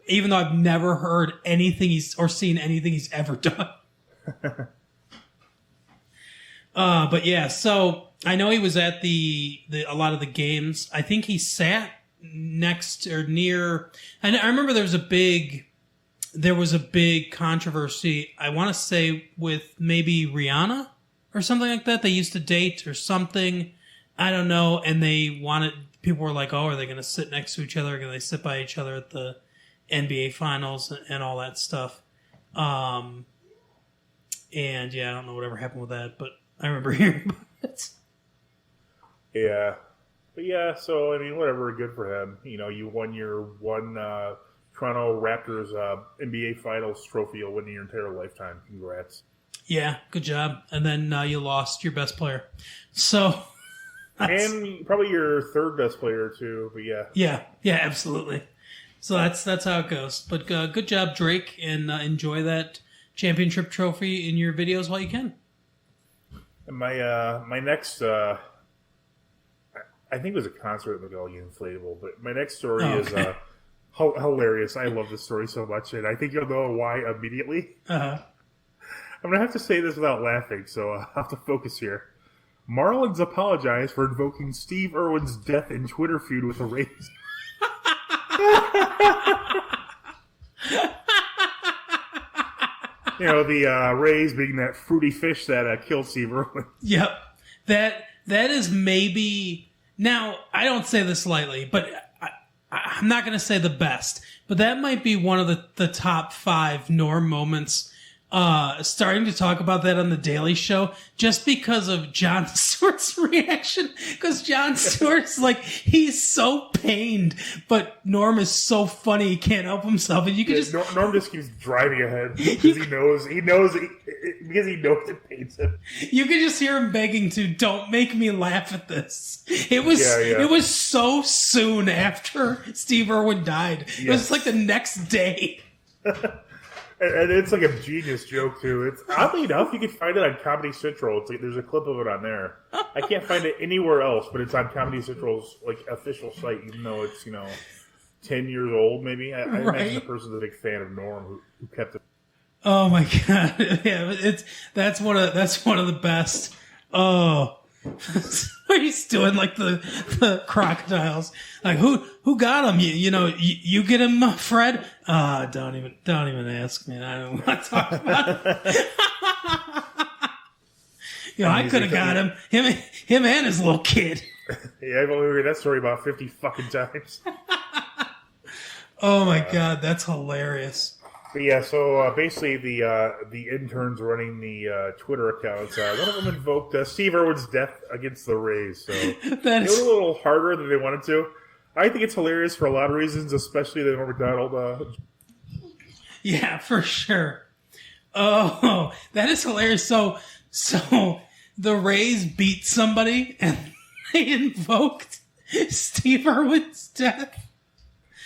even though I've never heard anything or seen anything he's ever done. But yeah, so I know he was at a lot of the games. I think he sat next or near. And I remember there was a big controversy. I want to say with maybe Rihanna or something like that. They used to date or something. I don't know. And people were like, "Oh, are they going to sit next to each other? Are they sit by each other at the NBA Finals and all that stuff?" And yeah, I don't know whatever happened with that, but I remember hearing about it. Yeah. But yeah, so, whatever, good for him. You won your Toronto Raptors NBA Finals trophy. You'll win in your entire lifetime. Congrats. Yeah, good job. And then you lost your best player. So... and probably your third best player, too, but yeah. Yeah, absolutely. So that's how it goes. But good job, Drake, and enjoy that championship trophy in your videos while you can. And my next, I think it was a concert at the Gullion Inflatable, but my next story is hilarious. I love this story so much, and I think you'll know why immediately. Uh-huh. I'm going to have to say this without laughing, so I'll have to focus here. Marlins apologize for invoking Steve Irwin's death in Twitter feud with the Rays. The Rays being that fruity fish that killed Steve Irwin. Yep. That is maybe... Now, I don't say this lightly, but I'm not going to say the best, but that might be one of the top 5 Norm moments. Starting to talk about that on the Daily Show just because of Jon Stewart's reaction. Because Jon Stewart's like, he's so pained, but Norm is so funny he can't help himself. And you can Norm just keeps driving ahead because he knows it pains him. You could just hear him begging to, don't make me laugh at this. It was so soon after Steve Irwin died. It was like the next day. And it's like a genius joke, too. It's oddly enough, you can find it on Comedy Central. It's like there's a clip of it on there. I can't find it anywhere else, but it's on Comedy Central's official site, even though it's 10 years old. Maybe I imagine the person's a big fan of Norm who kept it. Oh my god! Yeah, that's one of the best. Oh, where he's doing like the crocodiles. Like who got him? You get him, Fred. Don't even ask me. I don't want to talk about it. I could have got him and his little kid. Yeah, I've only heard that story about 50 fucking times. Oh my god, that's hilarious. But yeah, so basically the interns running the Twitter accounts, one of them invoked Steve Irwin's death against the Rays. So they were a little harder than they wanted to. I think it's hilarious for a lot of reasons, especially the Norm Macdonald. Yeah, for sure. Oh, that is hilarious. So the Rays beat somebody and they invoked Steve Irwin's death.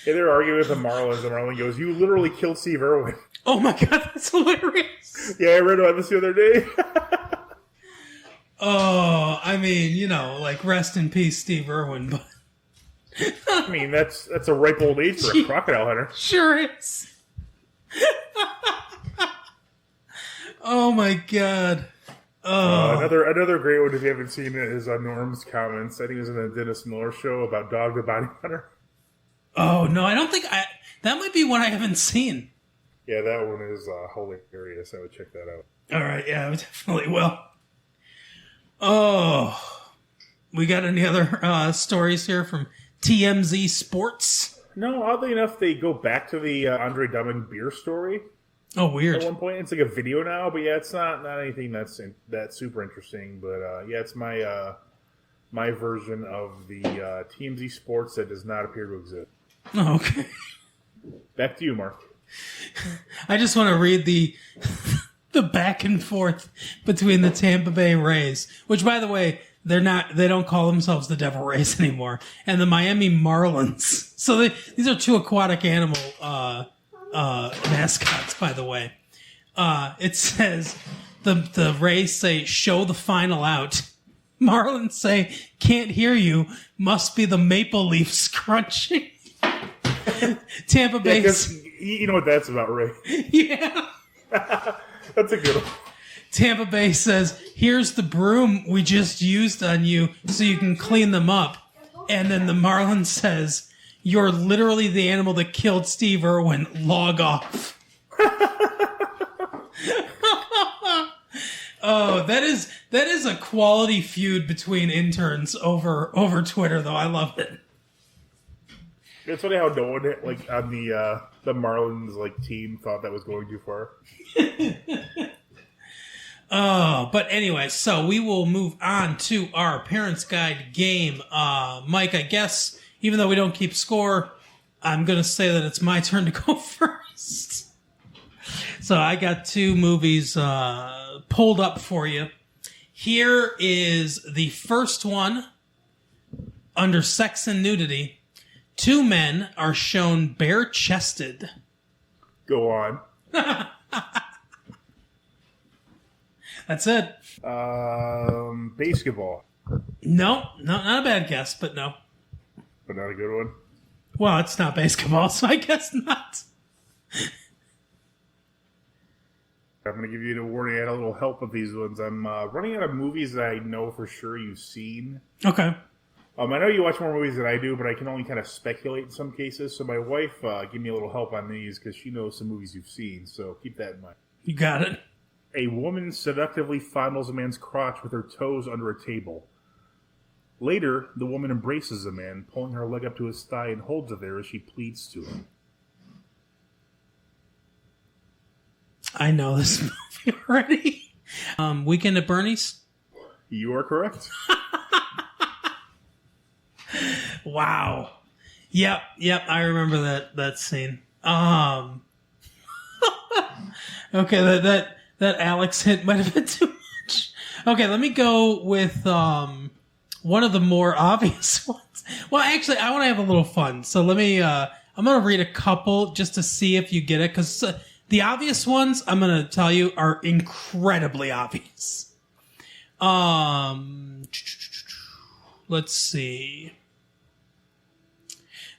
Yeah, they're arguing with the Marlins, and Marlin goes, "You literally killed Steve Irwin." Oh my god, that's hilarious. Yeah, I read about this the other day. Oh, I mean, rest in peace, Steve Irwin, but... I mean, that's a ripe old age for a crocodile hunter. Sure is. Oh my god. Oh. Another great one, if you haven't seen it, is on Norm's comments. I think it was in the Dennis Miller show about Dog the Bounty Hunter. Oh, no, I don't think that might be one I haven't seen. Yeah, that one is hilarious. I would check that out. All right, yeah, I definitely will. Oh, we got any other stories here from TMZ Sports? No, oddly enough, they go back to the Andre Drummond beer story. Oh, weird. At one point, it's like a video now, but yeah, it's not anything that's super interesting. But yeah, it's my my version of the TMZ Sports that does not appear to exist. Oh, okay. Back to you, Mark. I just want to read the back and forth between the Tampa Bay Rays, which, by the way, they don't call themselves the Devil Rays anymore, and the Miami Marlins. So these are two aquatic animal mascots, by the way. It says the Rays say, "Show the final out." Marlins say, "Can't hear you. Must be the maple leafs crunching." Tampa Bay. Yeah, you know what that's about, Ray. Yeah. That's a good one. Tampa Bay says, "Here's the broom we just used on you so you can clean them up." And then the Marlins says, "You're literally the animal that killed Steve Irwin. Log off." Oh, that is a quality feud between interns over Twitter, though. I love it. It's funny how no one on the Marlins team thought that was going too far. Oh, but anyway, so we will move on to our Parents Guide game. Mike, I guess, even though we don't keep score, I'm going to say that it's my turn to go first. So I got two movies pulled up for you. Here is the first one under sex and nudity. Two men are shown bare-chested. Go on. That's it. Basketball. No, not a bad guess, but no. But not a good one? Well, it's not basketball, so I guess not. I'm going to give you the warning. I had a little help with these ones. I'm running out of movies that I know for sure you've seen. Okay. I know you watch more movies than I do, but I can only kind of speculate in some cases. So my wife gave me a little help on these because she knows some movies you've seen. So keep that in mind. You got it. A woman seductively fondles a man's crotch with her toes under a table. Later, the woman embraces the man, pulling her leg up to his thigh and holds it there as she pleads to him. I know this movie already. Weekend at Bernie's? You are correct. Wow. Yep, I remember that scene. Okay, that Alex hint might have been too much. Okay, let me go with one of the more obvious ones. Well, actually, I want to have a little fun. So let me I'm going to read a couple just to see if you get it, because the obvious ones, I'm going to tell you, are incredibly obvious. Let's see.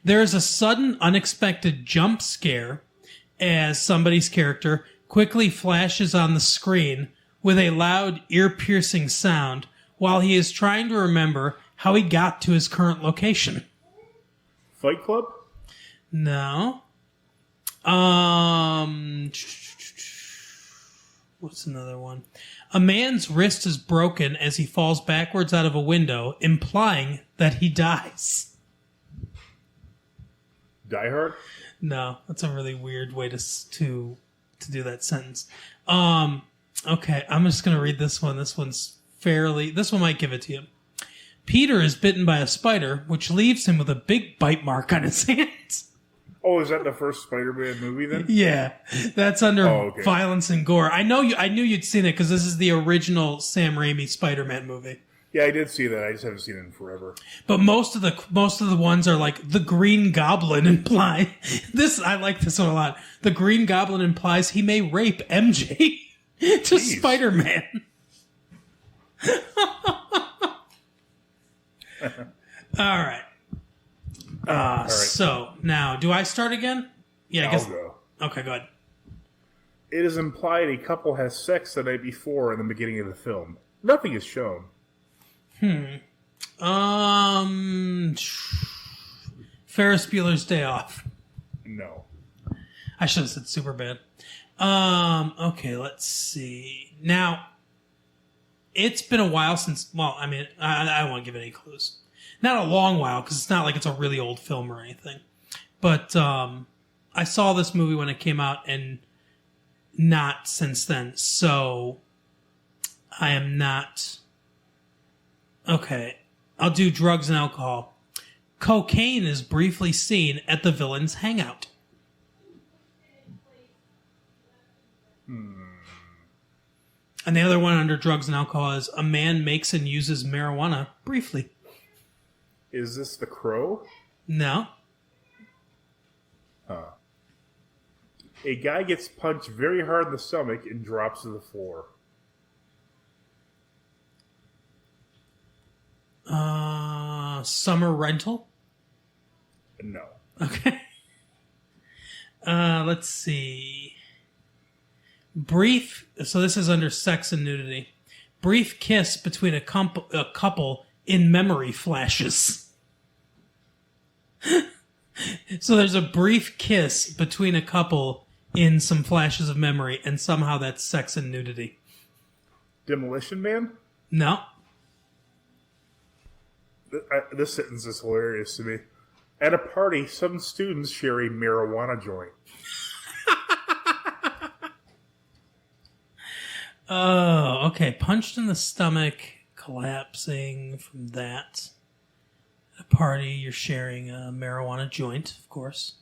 There's a sudden, unexpected jump scare as somebody's character quickly flashes on the screen with a loud, ear-piercing sound while he is trying to remember how he got to his current location. Fight Club? No. What's another one? A man's wrist is broken as he falls backwards out of a window, implying that he dies. Die Hard? No, that's a really weird way to do that sentence. Okay, I'm just going to read this one. This one might give it to you. Peter is bitten by a spider, which leaves him with a big bite mark on his hands. Oh, is that the first Spider-Man movie then? Yeah, that's under violence and gore. I knew you'd seen it because this is the original Sam Raimi Spider-Man movie. Yeah, I did see that. I just haven't seen it in forever. But most of the ones are like the Green Goblin imply this. I like this one a lot. The Green Goblin implies he may rape MJ to Spider-Man. All right. So now, do I start again? Yeah, I guess. I'll go. Okay, go ahead. It is implied a couple has sex the night before in the beginning of the film. Nothing is shown. Ferris Bueller's Day Off. No. I should have said Superbad. Okay, let's see. Now, it's been a while since, well, I mean, I don't want to give any clues. Not a long while, because it's not like it's a really old film or anything. But I saw this movie when it came out, and not since then. So, I am not... Okay, I'll do drugs and alcohol. Cocaine is briefly seen at the villain's hangout. And the other one under drugs and alcohol is a man makes and uses marijuana briefly. Is this The Crow? No. A guy gets punched very hard in the stomach and drops to the floor. Summer Rental? No. Okay. Let's see. Brief, so this is under sex and nudity. Brief kiss between a couple in memory flashes. So there's a brief kiss between a couple in some flashes of memory, and somehow that's sex and nudity. Demolition Man? No. This sentence is hilarious to me. At a party, some students share a marijuana joint. Oh, okay. Punched in the stomach, collapsing from that. At a party, you're sharing a marijuana joint, of course.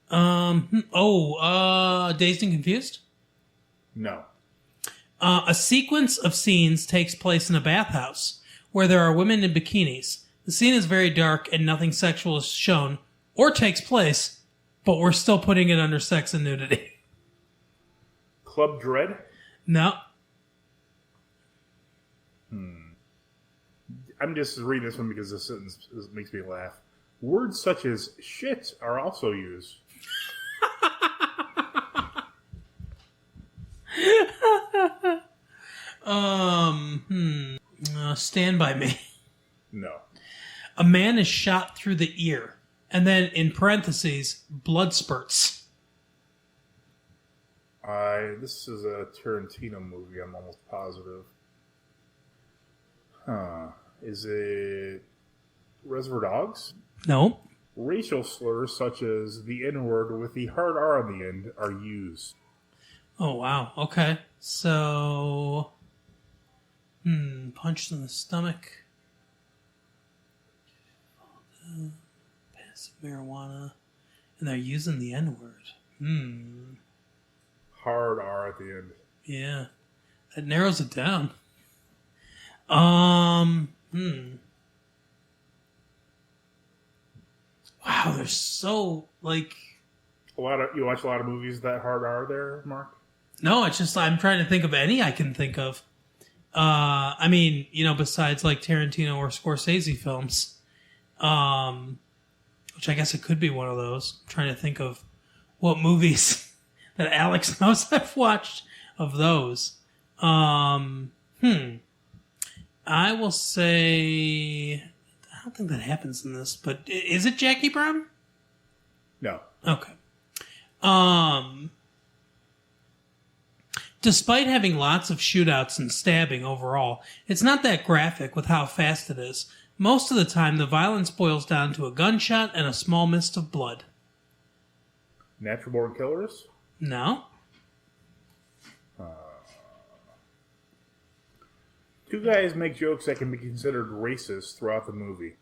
Dazed and Confused? No. A sequence of scenes takes place in a bathhouse where there are women in bikinis. The scene is very dark and nothing sexual is shown or takes place, but we're still putting it under sex and nudity. Club Dread? No. I'm just reading this one because this sentence makes me laugh. Words such as shit are also used. Stand By Me. No. A man is shot through the ear, and then in parentheses, blood spurts. This is a Tarantino movie, I'm almost positive. Is it Reservoir Dogs? No. Racial slurs such as the N-word with the hard R on the end are used. Oh, wow. Okay. So, punched in the stomach. Passive marijuana. And they're using the N-word. Hard R at the end. Yeah. That narrows it down. Wow, there's so, like... You watch a lot of movies that hard R there, Mark? No, it's just, I'm trying to think of any I can think of. I mean, besides, like, Tarantino or Scorsese films. Which I guess it could be one of those. I'm trying to think of what movies that Alex knows I've watched of those. I will say... I don't think that happens in this, but is it Jackie Brown? No. Okay. Despite having lots of shootouts and stabbing overall, it's not that graphic with how fast it is. Most of the time, the violence boils down to a gunshot and a small mist of blood. Natural Born Killers? No. Two guys make jokes that can be considered racist throughout the movie.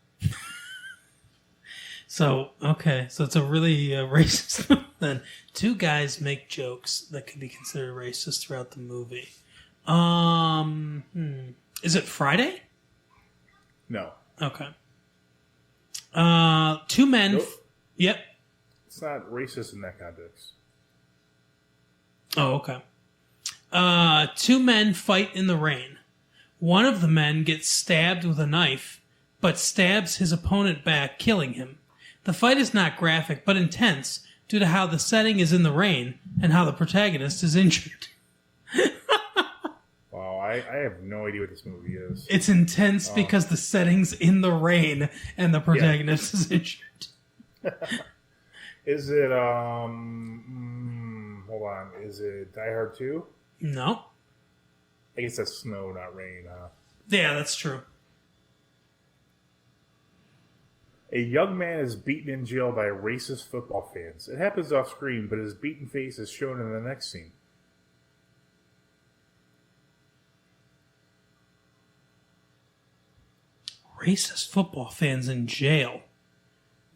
So it's a really racist then. Two guys make jokes that can be considered racist throughout the movie. Is it Friday? No. Okay. Two men... Nope. Yep. It's not racist in that context. Oh, okay. Two men fight in the rain. One of the men gets stabbed with a knife, but stabs his opponent back, killing him. The fight is not graphic, but intense. due to how the setting is in the rain and how the protagonist is injured. Wow, I have no idea what this movie is. It's intense because the setting's in the rain and the protagonist is injured. Is it, hold on, is it Die Hard 2? No. I guess that's snow, not rain, huh? Yeah, that's true. A young man is beaten in jail by racist football fans. It happens off screen, but his beaten face is shown in the next scene. Racist football fans in jail.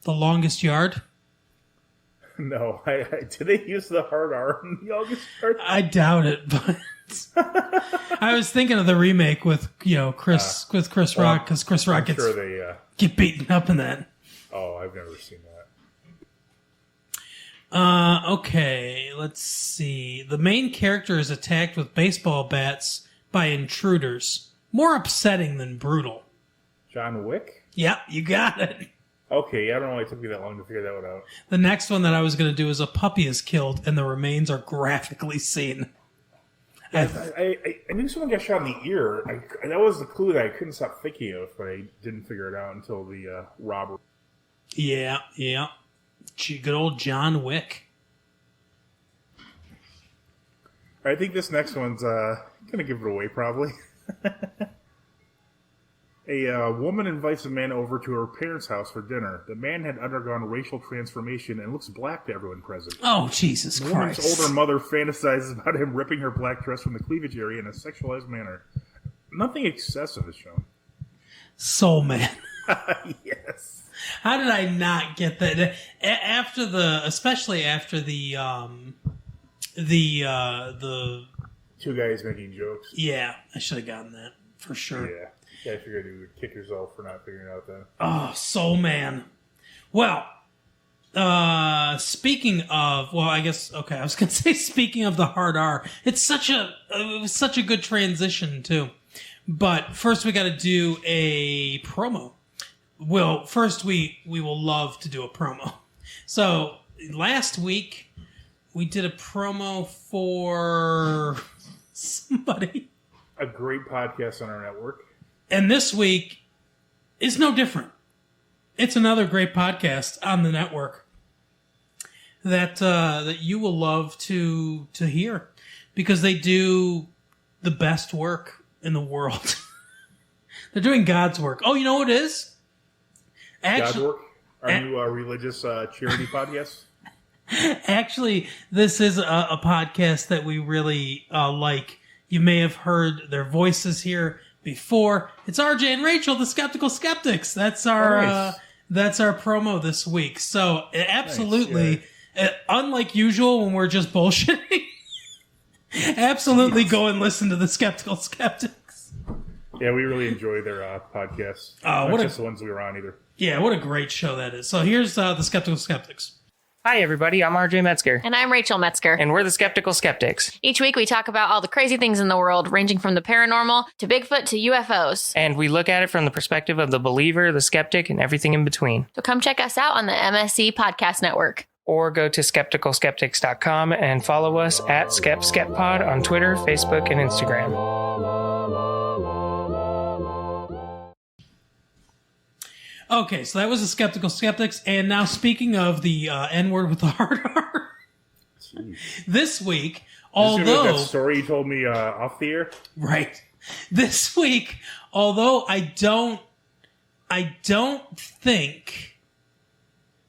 The Longest Yard? No, did they use the hard R in the Longest Yard? I doubt it, but I was thinking of the remake with Chris Rock, because Chris Rock gets get beaten up in that. Oh, I've never seen that. Okay, let's see. The main character is attacked with baseball bats by intruders. More upsetting than brutal. John Wick? Yep, you got it. Okay, I don't know why it took me that long to figure that one out. The next one that I was going to do is a puppy is killed and the remains are graphically seen. I knew someone got shot in the ear. That was the clue that I couldn't stop thinking of, but I didn't figure it out until the robbery. Yeah. Good old John Wick. I think this next one's going to give it away, probably. A woman invites a man over to her parents' house for dinner. The man had undergone racial transformation and looks black to everyone present. Oh, Jesus The Christ. woman's older mother fantasizes about him ripping her black dress from the cleavage area in a sexualized manner. Nothing excessive is shown. Soul Man. Yes. How did I not get that? Especially after the Two guys making jokes. Yeah, I should have gotten that for sure. Yeah. I figured you would kick yourself for not figuring it out then. Oh, Soul Man. Well, speaking of, I was going to say speaking of the hard R, it was such a good transition too. But first we got to do a promo. Well, first we will love to do a promo. So last week we did a promo for somebody. A great podcast on our network. And this week is no different. It's another great podcast on the network that you will love to hear because they do the best work in the world. They're doing God's work. Oh, you know what it is? God's work? Our new religious charity podcast? Actually, this is a podcast that we really like. You may have heard their voices here before. It's RJ and Rachel, the Skeptical Skeptics. That's our promo this week. So absolutely, unlike usual when we're just bullshitting, absolutely go and listen to the Skeptical Skeptics. Yeah, we really enjoy their podcasts. Not just the ones we were on either. Yeah, what a great show that is. So here's the Skeptical Skeptics. Hi, everybody. I'm RJ Metzger. And I'm Rachel Metzger. And we're the Skeptical Skeptics. Each week we talk about all the crazy things in the world, ranging from the paranormal to Bigfoot to UFOs. And we look at it from the perspective of the believer, the skeptic, and everything in between. So come check us out on the MSC Podcast Network. Or go to skepticalskeptics.com and follow us at SkepSkepPod on Twitter, Facebook, and Instagram. Okay, so that was the Skeptical Skeptics, and now speaking of the N-word with the hard R, this week, although... that story you told me off the air? Right. This week, although I don't think,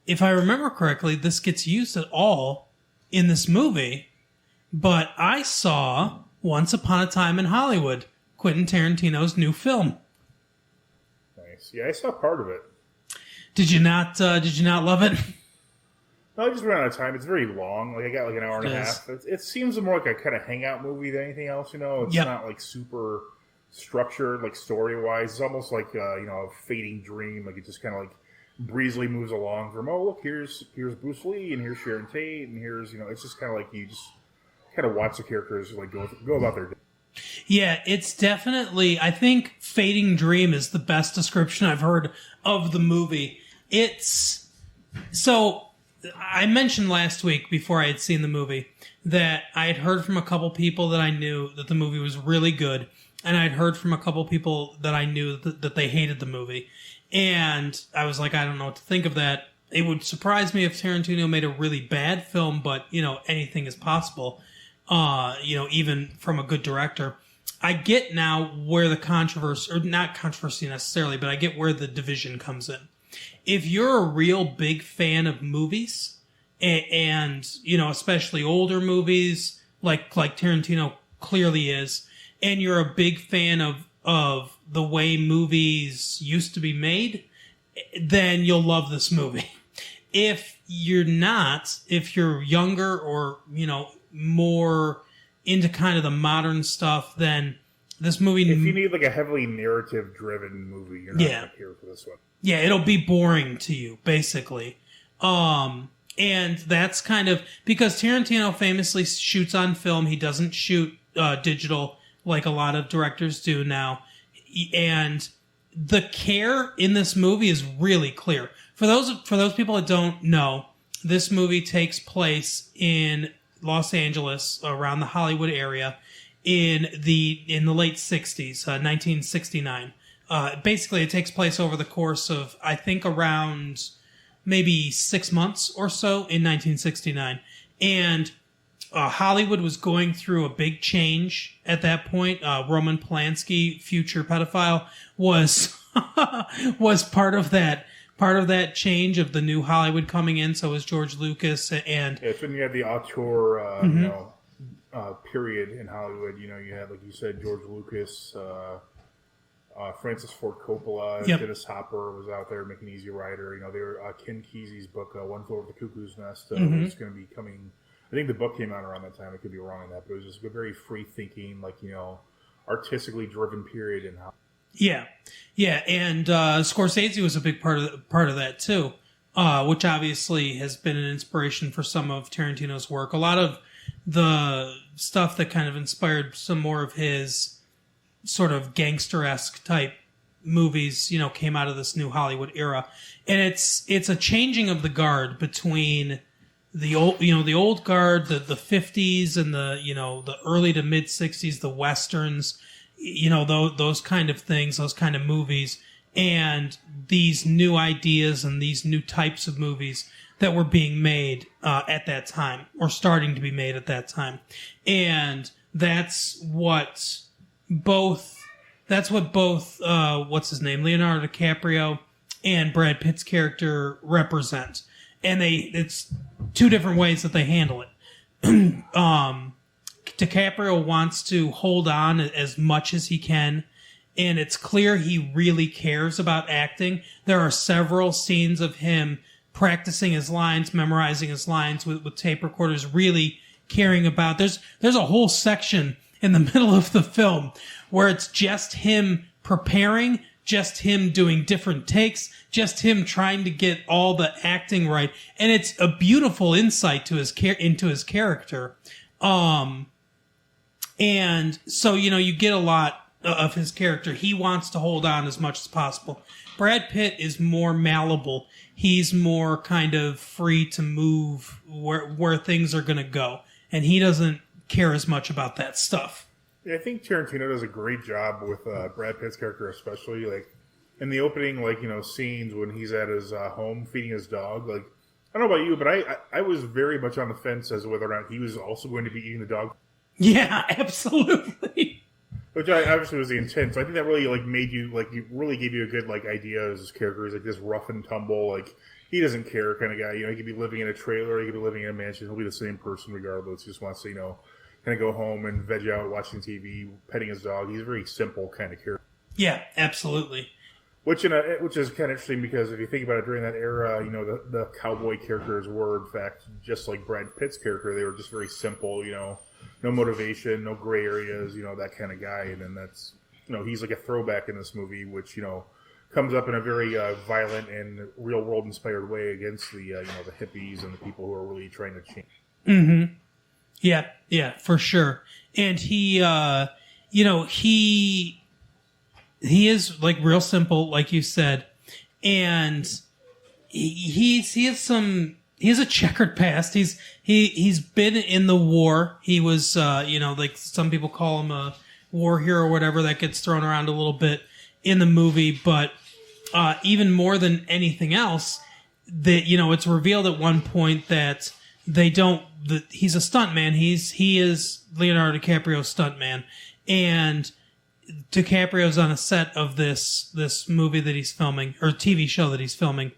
if I remember correctly, this gets used at all in this movie, but I saw Once Upon a Time in Hollywood, Quentin Tarantino's new film. Nice. Yeah, I saw part of it. Did you not love it? No, I just ran out of time. It's very long. Like I got like an hour and a half. It seems more like a kind of hangout movie than anything else. It's not like super structured, like story wise. It's almost like a fading dream. Like it just kind of like breezily moves along. From look, here's Bruce Lee and here's Sharon Tate and here's it's just kind of like you just kind of watch the characters like go about their day. Yeah, it's definitely. I think fading dream is the best description I've heard of the movie. It's so. I mentioned last week before I had seen the movie that I had heard from a couple people that I knew that the movie was really good, and I'd heard from a couple people that I knew that they hated the movie. And I was like, I don't know what to think of that. It would surprise me if Tarantino made a really bad film, but, anything is possible, even from a good director. I get now where the controversy, or not controversy necessarily, but I get where the division comes in. If you're a real big fan of movies, and especially older movies, like Tarantino clearly is, and you're a big fan of the way movies used to be made, then you'll love this movie. If you're not, if you're younger or, more into kind of the modern stuff, then this movie... If you need like a heavily narrative-driven movie, you're not going to care for this one. Yeah, it'll be boring to you, basically. And that's kind of... Because Tarantino famously shoots on film. He doesn't shoot digital like a lot of directors do now. And the care in this movie is really clear. For those people that don't know, this movie takes place in Los Angeles, around the Hollywood area, in the late 60s, 1969. Basically, it takes place over the course of, I think, around maybe 6 months or so in 1969. And Hollywood was going through a big change at that point. Roman Polanski, future pedophile, was part of that change of the new Hollywood coming in. So was George Lucas and it's when you had the auteur, period in Hollywood. You had, like you said, George Lucas, Francis Ford Coppola, Dennis Hopper was out there making Easy Rider. They were Ken Kesey's book, One Flew Over the Cuckoo's Nest, was going to be coming. I think the book came out around that time. I could be wrong on that, but it was just a very free thinking, artistically driven period in Hollywood. Yeah, and Scorsese was a big part of that too, which obviously has been an inspiration for some of Tarantino's work. A lot of the stuff that kind of inspired some more of his sort of gangster-esque type movies, came out of this new Hollywood era, and it's a changing of the guard between the old guard, the 50s, and the early to mid 60s, the westerns. Those kind of things, those kind of movies, and these new ideas and these new types of movies that were being made at that time, or starting to be made at that time. And that's what both what's his name, Leonardo DiCaprio and Brad Pitt's character represent. And it's two different ways that they handle it. DiCaprio wants to hold on as much as he can, and it's clear he really cares about acting. There are several scenes of him practicing his lines, memorizing his lines with tape recorders, really caring about. There's a whole section in the middle of the film where it's just him preparing, just him doing different takes, just him trying to get all the acting right, and it's a beautiful insight into his character. And so, you get a lot of his character. He wants to hold on as much as possible. Brad Pitt is more malleable. He's more kind of free to move where things are going to go. And he doesn't care as much about that stuff. Yeah, I think Tarantino does a great job with Brad Pitt's character, especially like in the opening, scenes when he's at his home feeding his dog. Like, I don't know about you, but I was very much on the fence as to whether or not he was also going to be eating the dog. Yeah, absolutely. Which obviously was the intent. So I think that really made you it really gave you a good of his character. He's like this rough and tumble, he doesn't care kind of guy. He could be living in a trailer, he could be living in a mansion. He'll be the same person regardless. He just wants to kind of go home and veg out, watching TV, petting his dog. He's a very simple kind of character. Yeah, absolutely. Which is kind of interesting because if you think about it, during that era, the cowboy characters were in fact just like Brad Pitt's character. They were just very simple, no motivation, no gray areas, that kind of guy. And then that's, he's like a throwback in this movie, which, comes up in a very violent and real world inspired way against the, the hippies and the people who are really trying to change. Mm-hmm. Yeah, for sure. And he is real simple, like you said. And he has some he has a checkered past. He's been in the war. He was, like some people call him a war hero or whatever. That gets thrown around a little bit in the movie, but even more than anything else, that it's revealed at one point that he's a stuntman. He is Leonardo DiCaprio's stuntman, and DiCaprio's on a set of this movie that he's filming, or TV show that he's filming,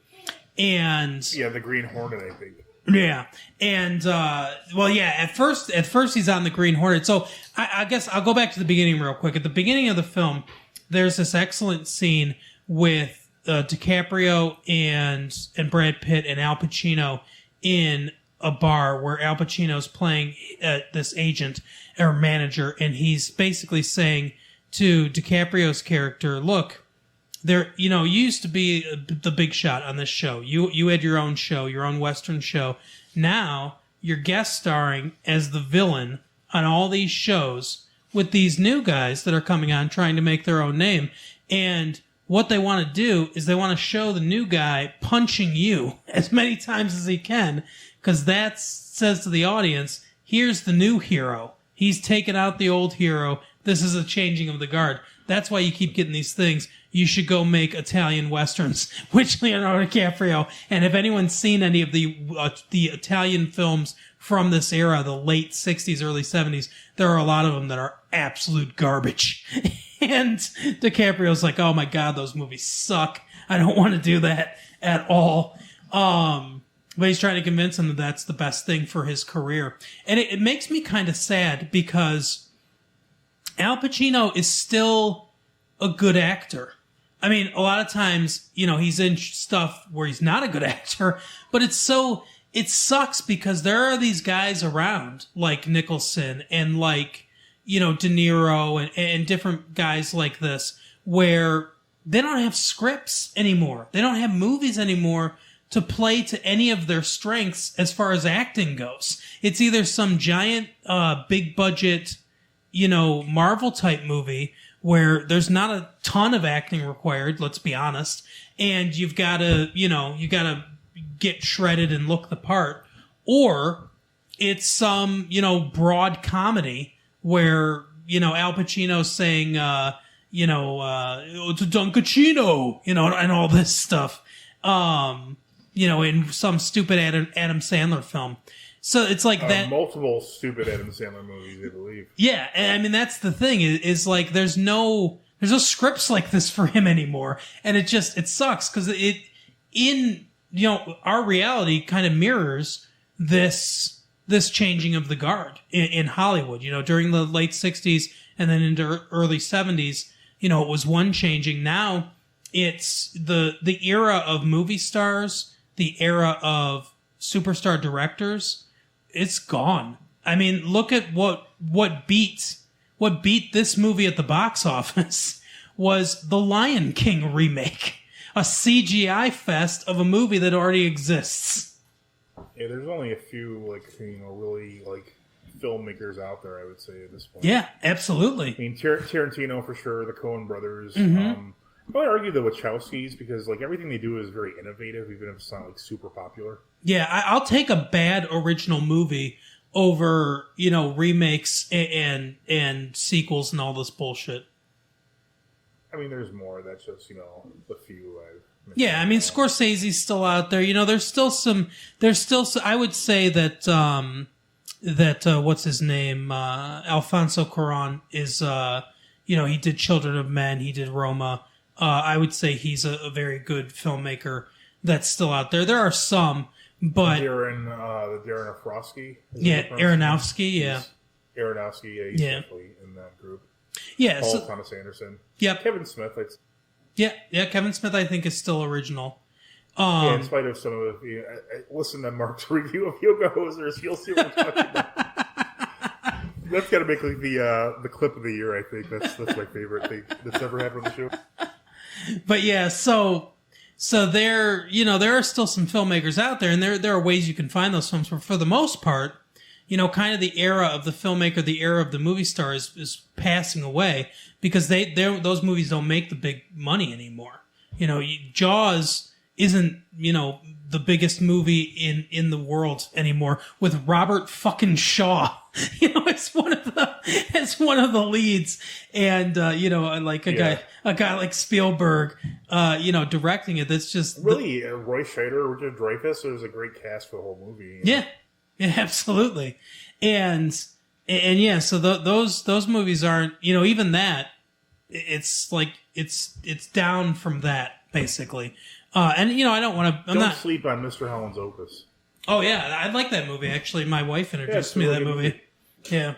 and the Green Hornet, I think. Yeah, and at first he's on the Green Hornet. So I guess I'll go back to the beginning real quick. At the beginning of the film, there's this excellent scene with DiCaprio and Brad Pitt and Al Pacino in a bar where Al Pacino's playing this agent or manager, and he's basically saying to DiCaprio's character, look, there, you used to be the big shot on this show. You had your own show, your own Western show. Now you're guest starring as the villain on all these shows with these new guys that are coming on trying to make their own name. And what they want to do is they want to show the new guy punching you as many times as he can, because that says to the audience, here's the new hero. He's taken out the old hero. This is a changing of the guard. That's why you keep getting these things. You should go make Italian westerns, which Leonardo DiCaprio. And if anyone's seen any of the Italian films from this era, the late 60s, early 70s, there are a lot of them that are absolute garbage. And DiCaprio's like, oh my God, those movies suck. I don't want to do that at all. But he's trying to convince him that that's the best thing for his career. And it makes me kind of sad because Al Pacino is still a good actor. I mean, a lot of times, he's in stuff where he's not a good actor, but it sucks because there are these guys around like Nicholson and like, De Niro and different guys like this where they don't have scripts anymore. They don't have movies anymore to play to any of their strengths as far as acting goes. It's either some giant, big budget, Marvel type movie where there's not a ton of acting required, let's be honest, and you've got to get shredded and look the part, or it's some, broad comedy where, Al Pacino's saying, it's a Dunkachino, and all this stuff, in some stupid Adam Sandler film. So it's like that. Multiple stupid Adam Sandler movies, I believe. Yeah, and I mean that's the thing is like there's no scripts like this for him anymore, and it sucks because our reality kind of mirrors this changing of the guard in Hollywood. During the late 60s and then into early 70s, it was one changing. Now it's the era of movie stars, the era of superstar directors. It's gone. I mean, look at what beat this movie at the box office was the Lion King remake, a CGI fest of a movie that already exists. Yeah, there's only a few really filmmakers out there, I would say, at this point. Yeah, absolutely. I mean, Tarantino for sure, the Coen brothers. Mm-hmm. I would argue the Wachowskis because everything they do is very innovative, even if it's not super popular. Yeah, I'll take a bad original movie over remakes and sequels and all this bullshit. I mean, there's more. That's just the few I've. Yeah, I mean Scorsese's still out there. There's still some. I would say that what's his name, Alfonso Cuarón is. He did Children of Men. He did Roma. I would say he's a very good filmmaker that's still out there. There are some, but Darren Aronofsky. Yeah, Aronofsky. Yeah, Aronofsky. Yeah, he's definitely in that group. Yeah, Paul Thomas Anderson. Yeah, Kevin Smith. Yeah. Kevin Smith, I think, is still original. In spite of some of the, listen to Mark's review of Yoga Hosers, you'll see what we're talking about. That's got to make the clip of the year. I think that's my favorite thing that's ever happened on the show. But yeah, so there are still some filmmakers out there, and there are ways you can find those films. But for the most part, kind of the era of the filmmaker, the era of the movie star is passing away because those movies don't make the big money anymore. Jaws isn't, the biggest movie in the world anymore with Robert fucking Shaw, as one of the leads. And, like a guy like Spielberg, directing it. That's just really Roy Scheider, Richard Dreyfuss. There's a great cast for the whole movie. Yeah, absolutely. And yeah, so those movies aren't, even that, it's like, it's down from that basically. And I don't want to. Don't sleep on Mr. Holland's Opus. Oh yeah, I like that movie. Actually, my wife introduced me to that movie. Yeah.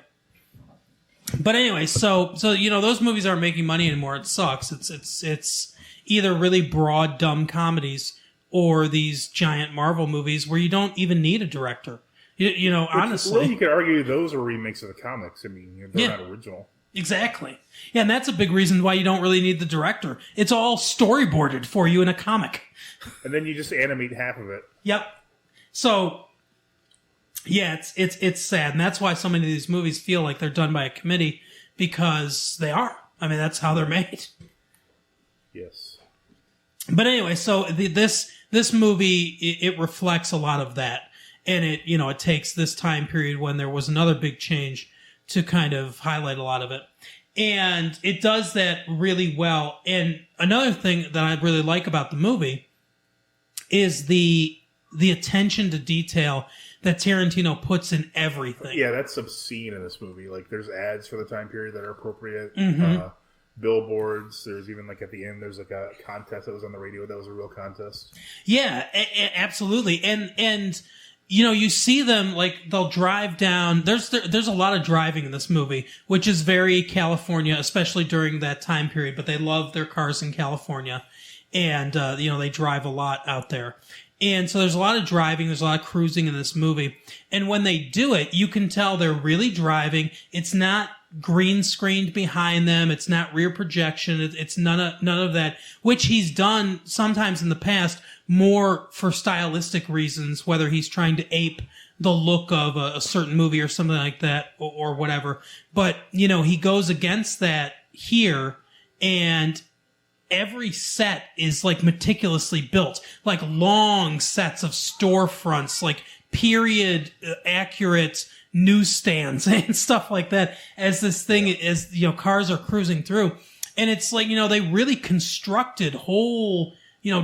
But anyway, so those movies aren't making money anymore. It sucks. It's either really broad, dumb comedies or these giant Marvel movies where you don't even need a director. Honestly, well, you could argue those are remakes of the comics. I mean, they're not original. Exactly. Yeah, and that's a big reason why you don't really need the director. It's all storyboarded for you in a comic. And then you just animate half of it. Yep. So, yeah, it's sad. And that's why so many of these movies feel like they're done by a committee, because they are. I mean, that's how they're made. Yes. But anyway, so this movie, it reflects a lot of that. And it takes this time period when there was another big change to kind of highlight a lot of it. And it does that really well. And another thing that I really like about the movie is the attention to detail that Tarantino puts in everything. Yeah, that's obscene in this movie. Like, there's ads for the time period that are appropriate. Mm-hmm. Billboards. There's even, like, at the end, there's, like, a contest that was on the radio that was a real contest. Yeah, absolutely. And you see them, like, they'll drive down. There's a lot of driving in this movie, which is very California, especially during that time period. But they love their cars in California. And, they drive a lot out there. And so there's a lot of driving. There's a lot of cruising in this movie. And when they do it, you can tell they're really driving. It's not green screened behind them. It's not rear projection. It's none of that, which he's done sometimes in the past more for stylistic reasons, whether he's trying to ape the look of a certain movie or something like that or whatever. But, he goes against that here, and every set is like meticulously built, like long sets of storefronts, like period accurate newsstands and stuff like that, as this thing as cars are cruising through. And it's like, they really constructed whole,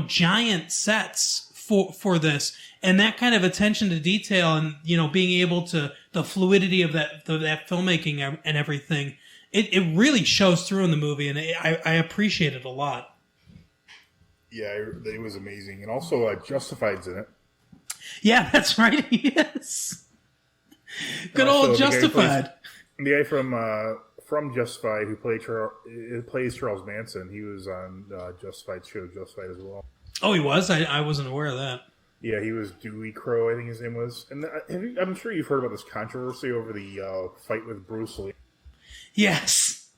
giant sets for this, and that kind of attention to detail and, being able to, the fluidity of that filmmaking and everything. It really shows through in the movie, and I appreciate it a lot. Yeah, it was amazing. And also, Justified's in it. Yeah, that's right. Yes. Good old Justified. The guy from Justified who plays Charles Manson, he was on Justified's show, Justified as well. Oh, he was? I wasn't aware of that. Yeah, he was Dewey Crow, I think his name was. And I'm sure you've heard about this controversy over the fight with Bruce Lee. Yes.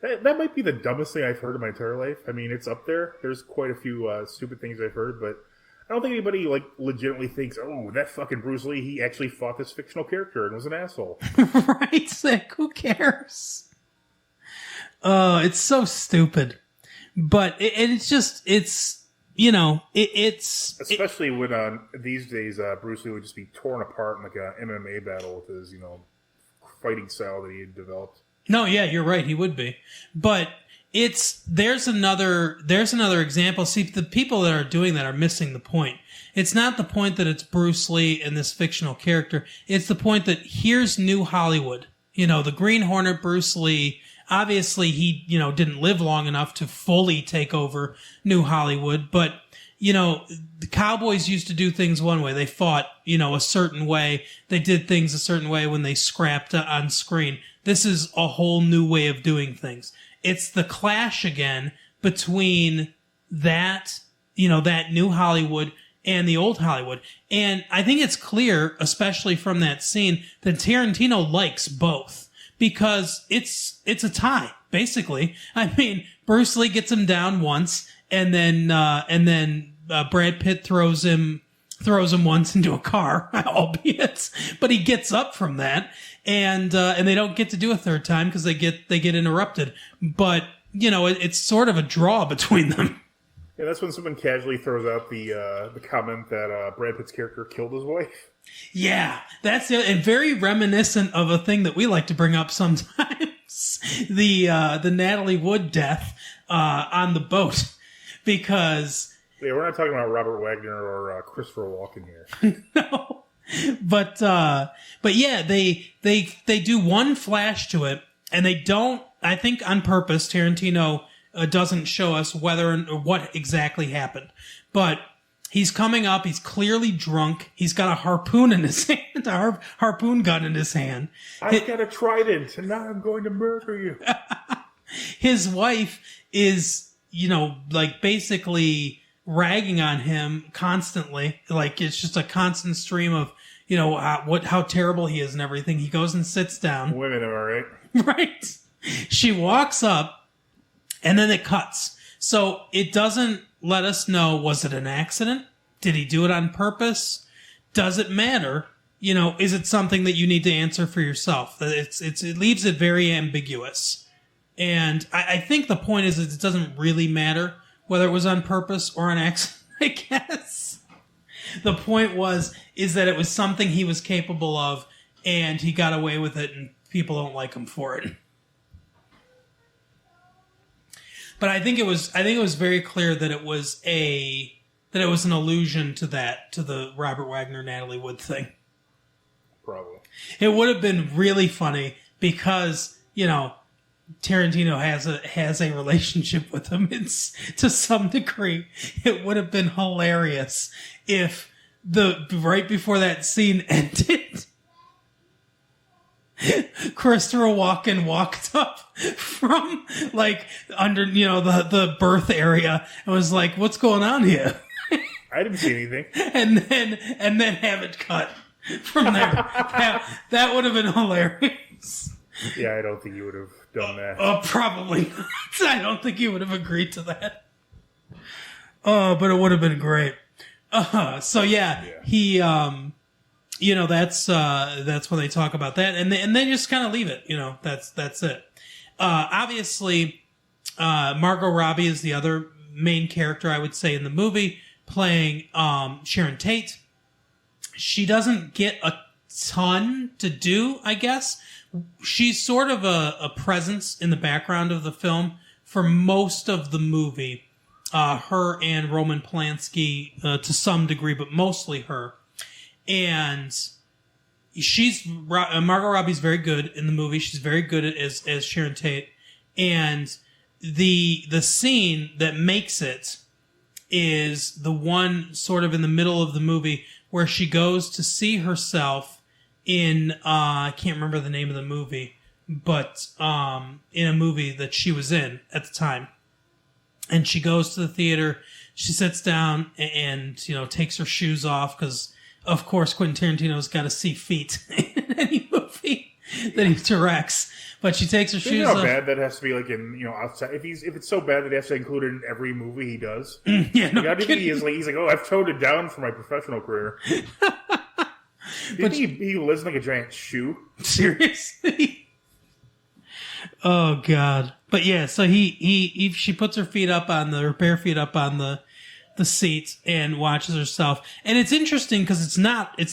That might be the dumbest thing I've heard in my entire life. I mean, it's up there. There's quite a few stupid things I've heard, but I don't think anybody legitimately thinks, oh, that fucking Bruce Lee, he actually fought this fictional character and was an asshole. Right? Like, who cares? It's so stupid. But it's especially when these days Bruce Lee would just be torn apart in like an MMA battle with his fighting style that he had developed. No, yeah, you're right. He would be, but there's another example. See, the people that are doing that are missing the point. It's not the point that it's Bruce Lee and this fictional character. It's the point that here's New Hollywood. The Green Hornet, Bruce Lee. Obviously, he didn't live long enough to fully take over New Hollywood, but the cowboys used to do things one way. They fought, a certain way. They did things a certain way when they scrapped on screen. This is a whole new way of doing things. It's the clash again between that, that New Hollywood and the old Hollywood. And I think it's clear, especially from that scene, that Tarantino likes both, because it's a tie, basically. I mean, Bruce Lee gets him down once, and then Brad Pitt throws him once into a car, albeit, but he gets up from that, and they don't get to do a third time because they get interrupted. But it's sort of a draw between them. Yeah, that's when someone casually throws out the comment that Brad Pitt's character killed his wife. Yeah, that's it, and very reminiscent of a thing that we like to bring up sometimes. The Natalie Wood death on the boat, because Yeah, we're not talking about Robert Wagner or Christopher Walken here. no. But yeah, they do one flash to it, and they don't, I think on purpose, Tarantino doesn't show us whether or what exactly happened. But he's coming up, he's clearly drunk, he's got a harpoon in his hand, a harpoon gun in his hand. I've got a trident, and now I'm going to murder you. His wife is, like basically ragging on him constantly. Like it's just a constant stream of, how terrible he is and everything. He goes and sits down. Women, am I right? Right. She walks up and then it cuts. So it doesn't let us know, was it an accident? Did he do it on purpose? Does it matter? Is it something that you need to answer for yourself? It leaves it very ambiguous. And I think the point is it doesn't really matter whether it was on purpose or an accident, I guess. The point is that it was something he was capable of, and he got away with it, and people don't like him for it. But I think it was very clear that it was an allusion to the Robert Wagner Natalie Wood thing. Probably. It would have been really funny because, Tarantino has a relationship with him. It's to some degree. It would have been hilarious if right before that scene ended, Christopher Walken walked up from under the birth area and was like, "What's going on here?" I didn't see anything. and then have it cut from there. that would have been hilarious. Yeah, I don't think you would have done that. Probably not. I don't think he would have agreed to that. But it would have been great. So yeah, he, that's when they talk about that, and they just kind of leave it. That's it. Obviously, Margot Robbie is the other main character, I would say, in the movie, playing Sharon Tate. She doesn't get a ton to do, I guess. She's sort of a presence in the background of the film for most of the movie. Her and Roman Polanski to some degree, but mostly her. And Margot Robbie's very good in the movie. She's very good as Sharon Tate. And the scene that makes it is the one sort of in the middle of the movie where she goes to see herself in, I can't remember the name of the movie, but in a movie that she was in at the time. And she goes to the theater, she sits down and takes her shoes off because, of course, Quentin Tarantino's got to see feet in any movie that he directs. But she takes her shoes off. You know how bad that has to be, outside. If it's so bad that he has to include it in every movie he does. Yeah, no kidding. He's like, oh, I've toned it down for my professional career. He lives like a giant shoe. Seriously? Oh God! But yeah, so she puts her bare feet up on the seat and watches herself, and it's interesting because it's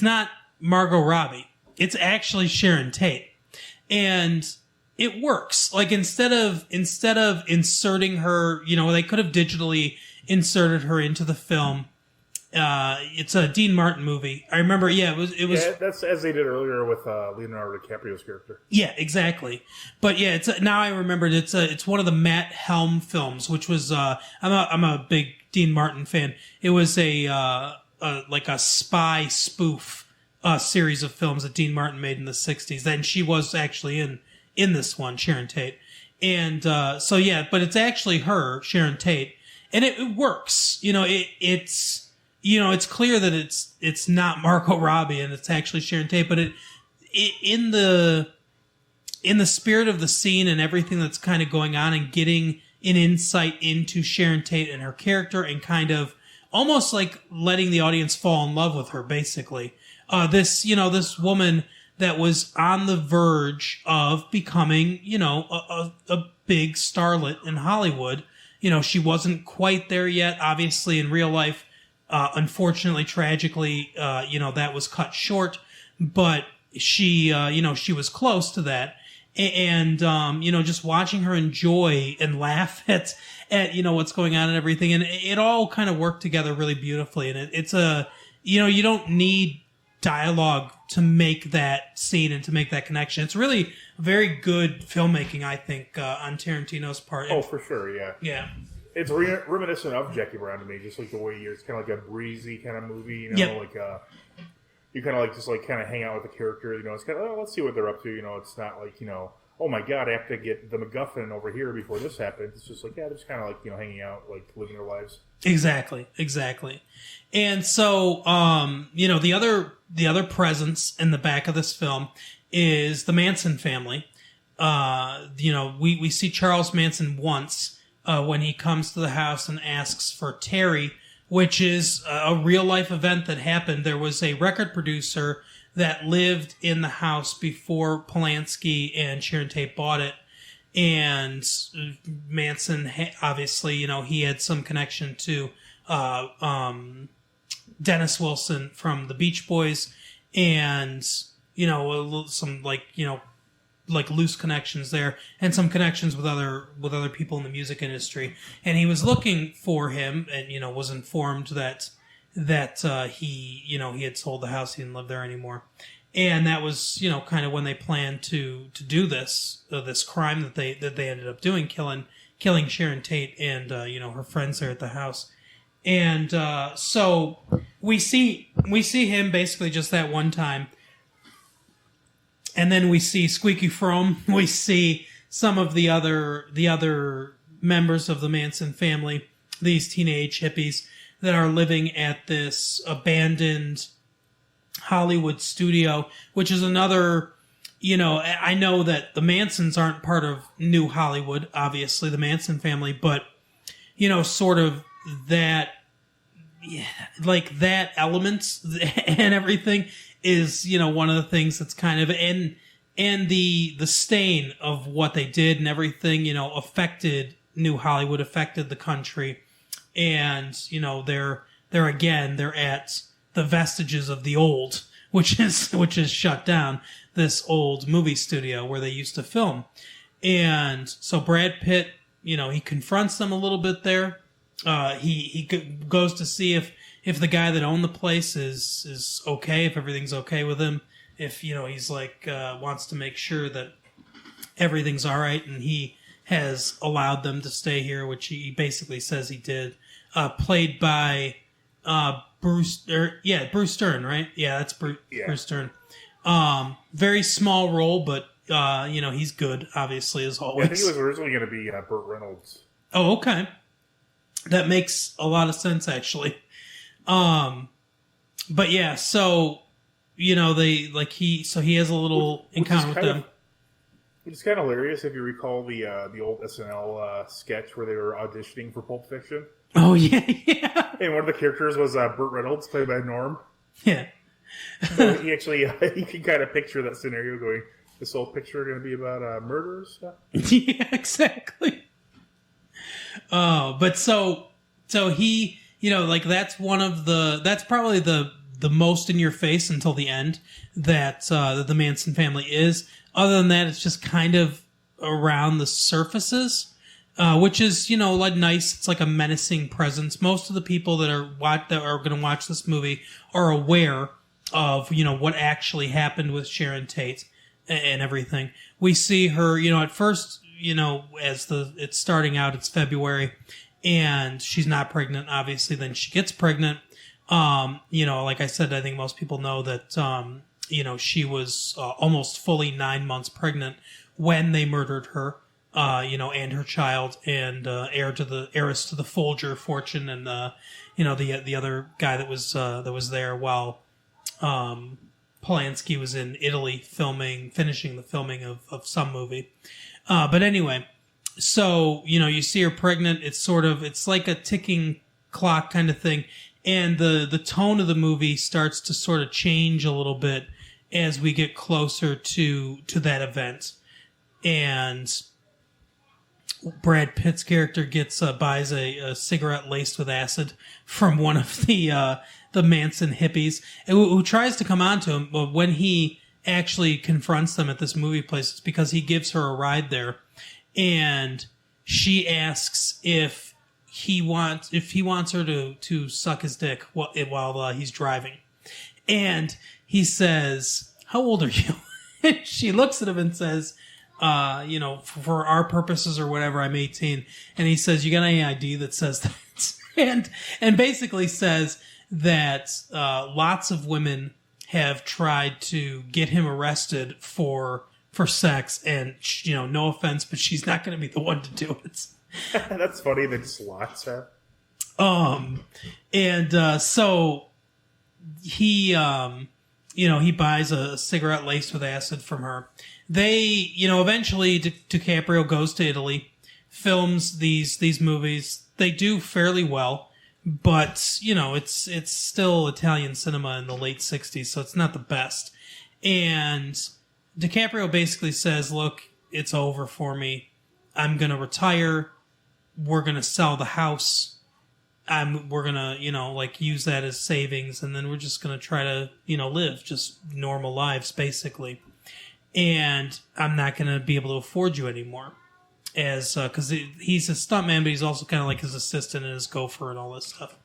not Margot Robbie. It's actually Sharon Tate, and it works. Like instead of inserting her, they could have digitally inserted her into the film. It's a Dean Martin movie. I remember, it was. Yeah, that's as they did earlier with Leonardo DiCaprio's character. Yeah, exactly. But yeah, now I remembered it's one of the Matt Helm films, which was I'm a big Dean Martin fan. It was a spy spoof series of films that Dean Martin made in the 60s. And she was actually in this one, Sharon Tate. And but it's actually her, Sharon Tate, and it works. It's clear that it's not Margot Robbie and it's actually Sharon Tate, but in the spirit of the scene and everything that's kind of going on and getting an insight into Sharon Tate and her character and kind of almost like letting the audience fall in love with her, basically. This woman that was on the verge of becoming, a big starlet in Hollywood. she wasn't quite there yet. Obviously, in real life, unfortunately, tragically, that was cut short. But she was close to that. And, just watching her enjoy and laugh at, what's going on and everything. And it all kind of worked together really beautifully. And it's you don't need dialogue to make that scene and to make that connection. It's really very good filmmaking, I think, on Tarantino's part. Oh, for sure, yeah. Yeah. It's reminiscent of Jackie Brown to me, just like the way it's kind of like a breezy kind of movie, like you kind of like just like kind of hang out with the character, it's kind of, let's see what they're up to, it's not like, oh my god, I have to get the MacGuffin over here before this happens. It's just like, yeah, they're just kind of like, hanging out, like living their lives. Exactly. And so, the other presence in the back of this film is the Manson family. We see Charles Manson once, when he comes to the house and asks for Terry, which is a real life event that happened. There was a record producer that lived in the house before Polanski and Sharon Tate bought it. And Manson, obviously, he had some connection to Dennis Wilson from the Beach Boys, and some like loose connections there, and some connections with other people in the music industry. And he was looking for him, and was informed that he had sold the house, he didn't live there anymore. And that was, kind of when they planned to do this crime that they ended up doing, killing Sharon Tate and her friends there at the house. And so we see him basically just that one time, and then we see Squeaky Fromme. We see some of the other members of the Manson family, these teenage hippies that are living at this abandoned Hollywood studio, which is another, I know that the Mansons aren't part of New Hollywood, obviously, the Manson family, but, sort of that, like that element and everything is, one of the things that's kind of, and the stain of what they did and everything, affected New Hollywood, affected the country. And, they're at the vestiges of the old, which is shut down, this old movie studio where they used to film. And so Brad Pitt, he confronts them a little bit there. He goes to see if the guy that owned the place is okay, if everything's okay with him, if, he's like, wants to make sure that everything's all right, and he has allowed them to stay here, which he basically says he did. Played by, Bruce Stern, right? Yeah, that's Bruce Stern. Very small role, but, he's good, obviously, as always. Yeah, I think it was originally going to be Burt Reynolds. Oh, okay. That makes a lot of sense, actually. But yeah, so, he has a little encounter with them. It's kind of hilarious if you recall the old SNL sketch where they were auditioning for Pulp Fiction. Oh, yeah. And one of the characters was Burt Reynolds, played by Norm. Yeah. So he actually, you can kind of picture that scenario going, this whole picture going to be about murder and stuff? Yeah, exactly. But so he, that's that's probably the most in your face until the end that the Manson family is. Other than that, it's just kind of around the surfaces. Which is, like nice. It's like a menacing presence. Most of the people that are going to watch this movie are aware of, what actually happened with Sharon Tate and everything. We see her, at first, as it's starting out, it's February, and she's not pregnant. Obviously, then she gets pregnant. Like I said, I think most people know that, she was almost fully 9 months pregnant when they murdered her. And her child, and heiress to the Folger fortune, and the other guy that was there while Polanski was in Italy finishing the filming of some movie. But anyway, so you see her pregnant. It's like a ticking clock kind of thing, and the tone of the movie starts to sort of change a little bit as we get closer to that event, and Brad Pitt's character buys a cigarette laced with acid from one of the Manson hippies who tries to come on to him, but when he actually confronts them at this movie place, it's because he gives her a ride there, and she asks if he wants her to suck his dick while he's driving, and he says, "How old are you?" And she looks at him and says, for our purposes or whatever, I'm 18. And he says, "You got any ID that says that?" and basically says that lots of women have tried to get him arrested for sex, and no offense, but she's not going to be the one to do it. That's funny that slots have. So he he buys a cigarette laced with acid from her. They, eventually DiCaprio goes to Italy, films these movies. They do fairly well, but it's still Italian cinema in the late 60s, so it's not the best. And DiCaprio basically says, "Look, it's over for me. I'm going to retire. We're going to sell the house. We're going to, use that as savings, and then we're just going to try to, live just normal lives, basically. And I'm not going to be able to afford you anymore." Because he's a stuntman, but he's also kind of like his assistant and his gopher and all this stuff.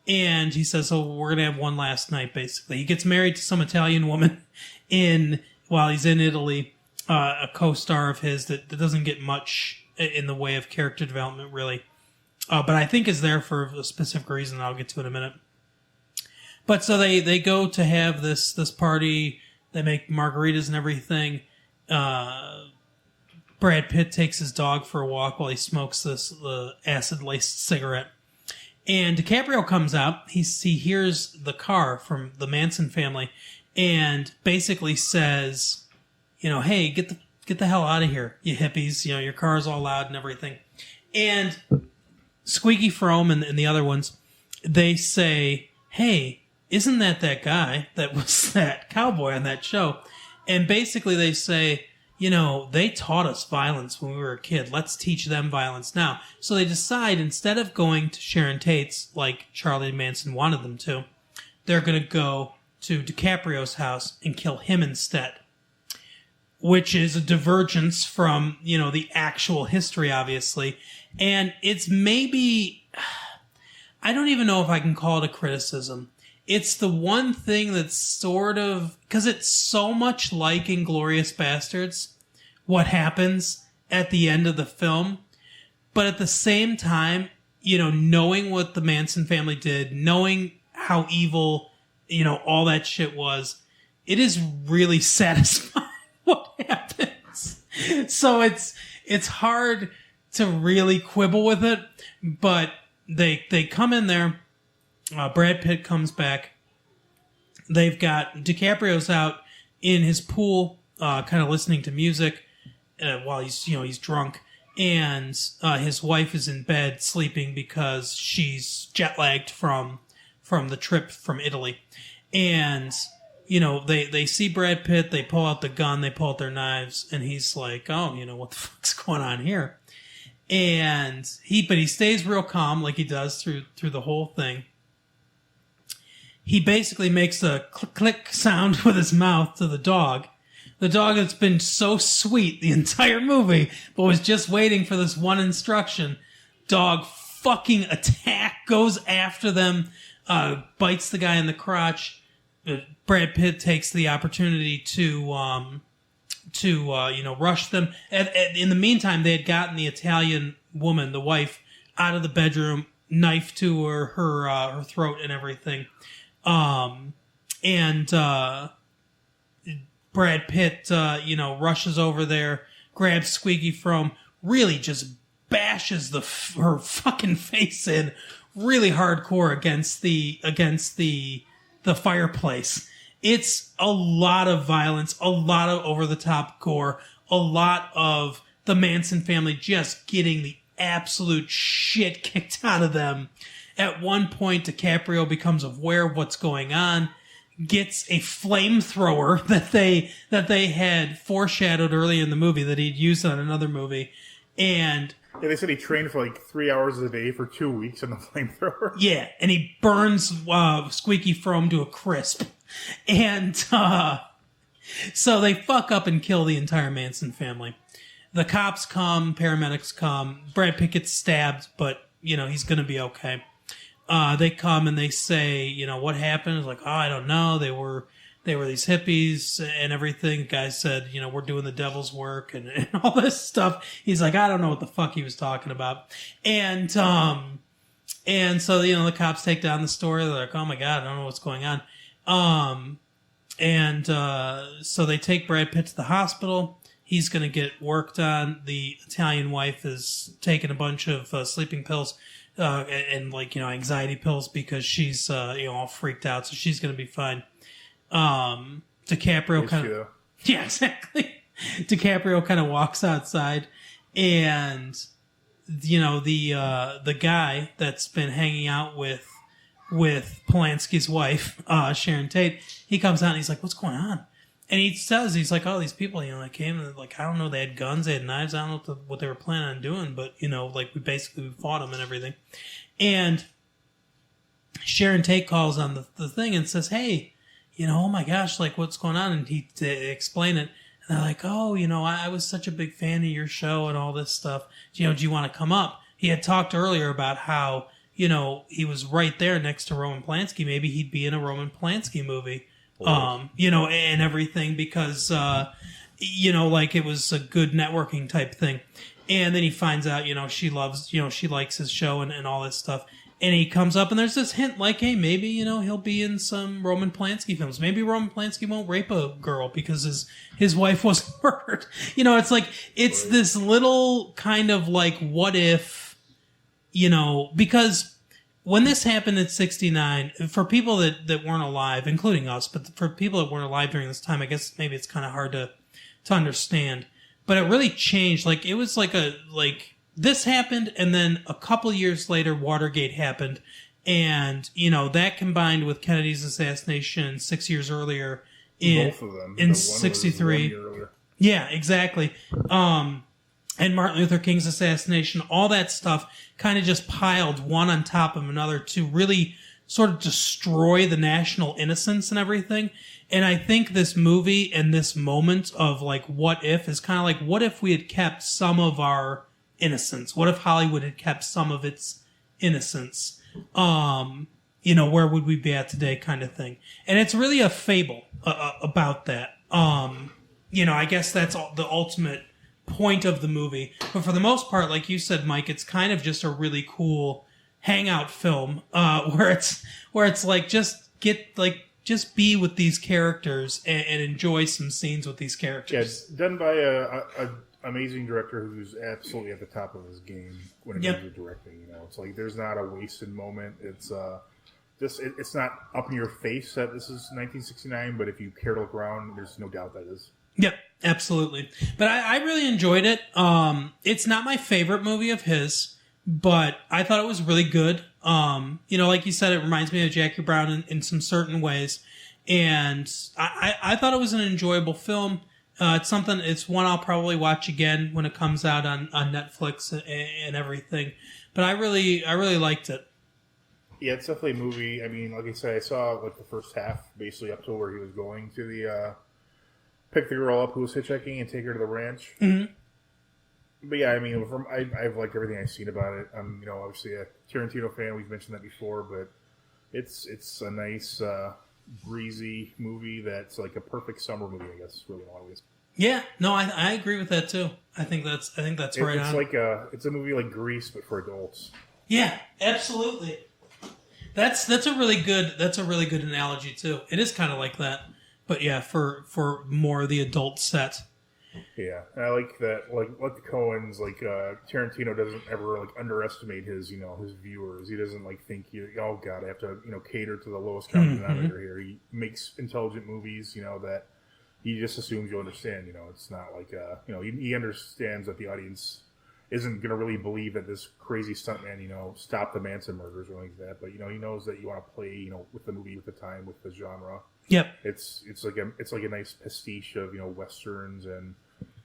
And he says, "Oh, we're going to have one last night," basically. He gets married to some Italian woman while he's in Italy, a co-star of his that doesn't get much in the way of character development, really. But I think is there for a specific reason I'll get to in a minute. But so they go to have this party. They make margaritas and everything. Brad Pitt takes his dog for a walk while he smokes the acid-laced cigarette. And DiCaprio comes out. He hears the car from the Manson family and basically says, "Hey, get the hell out of here, you hippies. Your car's all loud and everything." And Squeaky Fromme and the other ones, they say, "Hey, isn't that guy that was that cowboy on that show?" And basically they say, "They taught us violence when we were a kid. Let's teach them violence now." So they decide, instead of going to Sharon Tate's like Charlie Manson wanted them to, they're going to go to DiCaprio's house and kill him instead. Which is a divergence from, the actual history, obviously. And it's maybe, I don't even know if I can call it a criticism. It's the one thing that's sort of, because it's so much like Inglourious Bastards, what happens at the end of the film. But at the same time, knowing what the Manson family did, knowing how evil, all that shit was, it is really satisfying what happens. So it's hard to really quibble with it, but they come in there. Brad Pitt comes back. They've got DiCaprio's out in his pool, kind of listening to music while he's drunk, and his wife is in bed sleeping because she's jet lagged from the trip from Italy, and they see Brad Pitt. They pull out the gun. They pull out their knives, and he's like, "Oh, what the fuck's going on here?" And he stays real calm, like he does through the whole thing. He basically makes a click sound with his mouth to the dog. The dog that's been so sweet the entire movie, but was just waiting for this one instruction. Dog fucking goes after them, bites the guy in the crotch. Brad Pitt takes the opportunity to rush them. In the meantime, they had gotten the Italian woman, the wife, out of the bedroom, knife to her throat and everything. Brad Pitt, rushes over there, grabs Squeaky Fromme, really just bashes her fucking face in really hardcore against the fireplace. It's a lot of violence, a lot of over-the-top gore, a lot of the Manson family just getting the absolute shit kicked out of them. At one point, DiCaprio becomes aware of what's going on, gets a flamethrower that they had foreshadowed early in the movie that he'd used on another movie, and Yeah, they said he trained for like 3 hours a day for 2 weeks in the flamethrower. Yeah, and he burns Squeaky Fromme to a crisp. And so they fuck up and kill the entire Manson family. The cops come, paramedics come. Brad Pitt gets stabbed, but, he's going to be okay. They come and they say, what happened? It's like, oh, I don't know. They were these hippies and everything. The guy said, we're doing the devil's work and all this stuff. He's like, I don't know what the fuck he was talking about. And so, the cops take down the story. They're like, oh my God, I don't know what's going on. So they take Brad Pitt to the hospital. He's going to get worked on. The Italian wife is taking a bunch of sleeping pills and anxiety pills because she's all freaked out. So she's going to be fine. DiCaprio kind of yeah, exactly. DiCaprio kind of walks outside, and the guy that's been hanging out with Polanski's wife, Sharon Tate, he comes out and he's like, "What's going on?" And he says, he's like, "Oh, these people, they came and I don't know, they had guns, they had knives, I don't know what they were planning on doing, but we basically fought them and everything." And Sharon Tate calls on the thing and says, "Hey, oh my gosh, what's going on?" And they explain it. And they're like, "Oh, I was such a big fan of your show and all this stuff. Do you want to come up?" He had talked earlier about how, he was right there next to Roman Polanski. Maybe he'd be in a Roman Polanski movie, and everything because, it was a good networking type thing. And then he finds out, she likes his show and all this stuff. And he comes up and there's this hint hey, maybe, he'll be in some Roman Polanski films. Maybe Roman Polanski won't rape a girl because his wife was murdered. It's this little kind of what if, because when this happened in 1969, for people that weren't alive, including us, but for people that weren't alive during this time, I guess maybe it's kind of hard to understand. But it really changed. It was this happened, and then a couple years later, Watergate happened, and that combined with Kennedy's assassination 6 years earlier in both of them in '63. Yeah, exactly. And Martin Luther King's assassination, all that stuff kind of just piled one on top of another to really sort of destroy the national innocence and everything. And I think this movie and this moment of what if is kind of what if we had kept some of our innocence? What if Hollywood had kept some of its innocence? Where would we be at today, kind of thing? And it's really a fable about that. I guess that's the ultimate point of the movie. But for the most part, like you said, Mike, it's kind of just a really cool hangout film where it's just be with these characters and enjoy some scenes with these characters. Yeah, it's done by a amazing director who's absolutely at the top of his game when it comes to directing. It's there's not a wasted moment. It's it's not up in your face that this is 1969, but if you care to look around, there's no doubt that is. Yep, absolutely. But I really enjoyed it. It's not my favorite movie of his, but I thought it was really good. Like you said, it reminds me of Jackie Brown in some certain ways. And I thought it was an enjoyable film. It's one I'll probably watch again when it comes out on Netflix and everything. But I really liked it. Yeah, it's definitely a movie. I mean, like I said, I saw the first half, basically up to where he was going to the pick the girl up who was hitchhiking and take her to the ranch. Mm-hmm. But yeah, I mean, I've liked everything I've seen about it. I'm, obviously a Tarantino fan. We've mentioned that before, but it's a nice, breezy movie that's a perfect summer movie, I guess, really in a lot of ways. Yeah, no, I agree with that too. I think that's right on. It's a movie like Grease, but for adults. Yeah, absolutely. That's a really good analogy too. It is kind of like that, but yeah, for more of the adult set. Yeah, and I like that. Like the Coens, Tarantino doesn't ever underestimate his his viewers. He doesn't think oh god, I have to cater to the lowest common denominator here. He makes intelligent movies, that he just assumes you'll understand. It's not he understands that the audience isn't going to really believe that this crazy stuntman stopped the Manson murders or anything like that. But he knows that you want to play with the movie, with the time, with the genre. Yep. It's like a nice pastiche of westerns and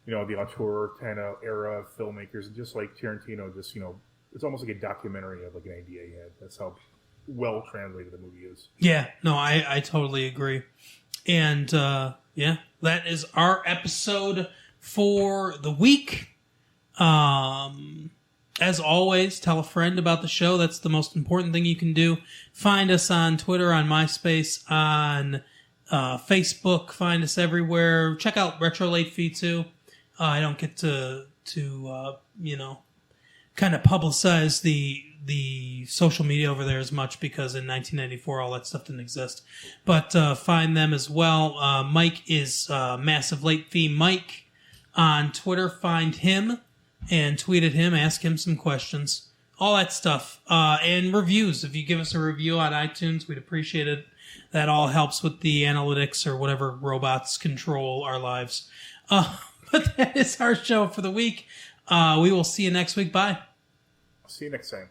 the auteur kind of era of filmmakers, and just like Tarantino, just it's almost like a documentary of like an idea he had. That's how well translated the movie is. Yeah, no, I totally agree. And yeah, that is our episode for the week. As always, tell a friend about the show. That's the most important thing you can do. Find us on Twitter, on MySpace, on Facebook. Find us everywhere. Check out Retro Late Fee too. I don't get to kind of publicize the social media over there as much because in 1994 all that stuff didn't exist. But find them as well. Mike is Massive Late Fee Mike on Twitter. Find him and tweet at him. Ask him some questions. All that stuff. And reviews. If you give us a review on iTunes, we'd appreciate it. That all helps with the analytics or whatever robots control our lives. But that is our show for the week. We will see you next week. Bye. See you next time.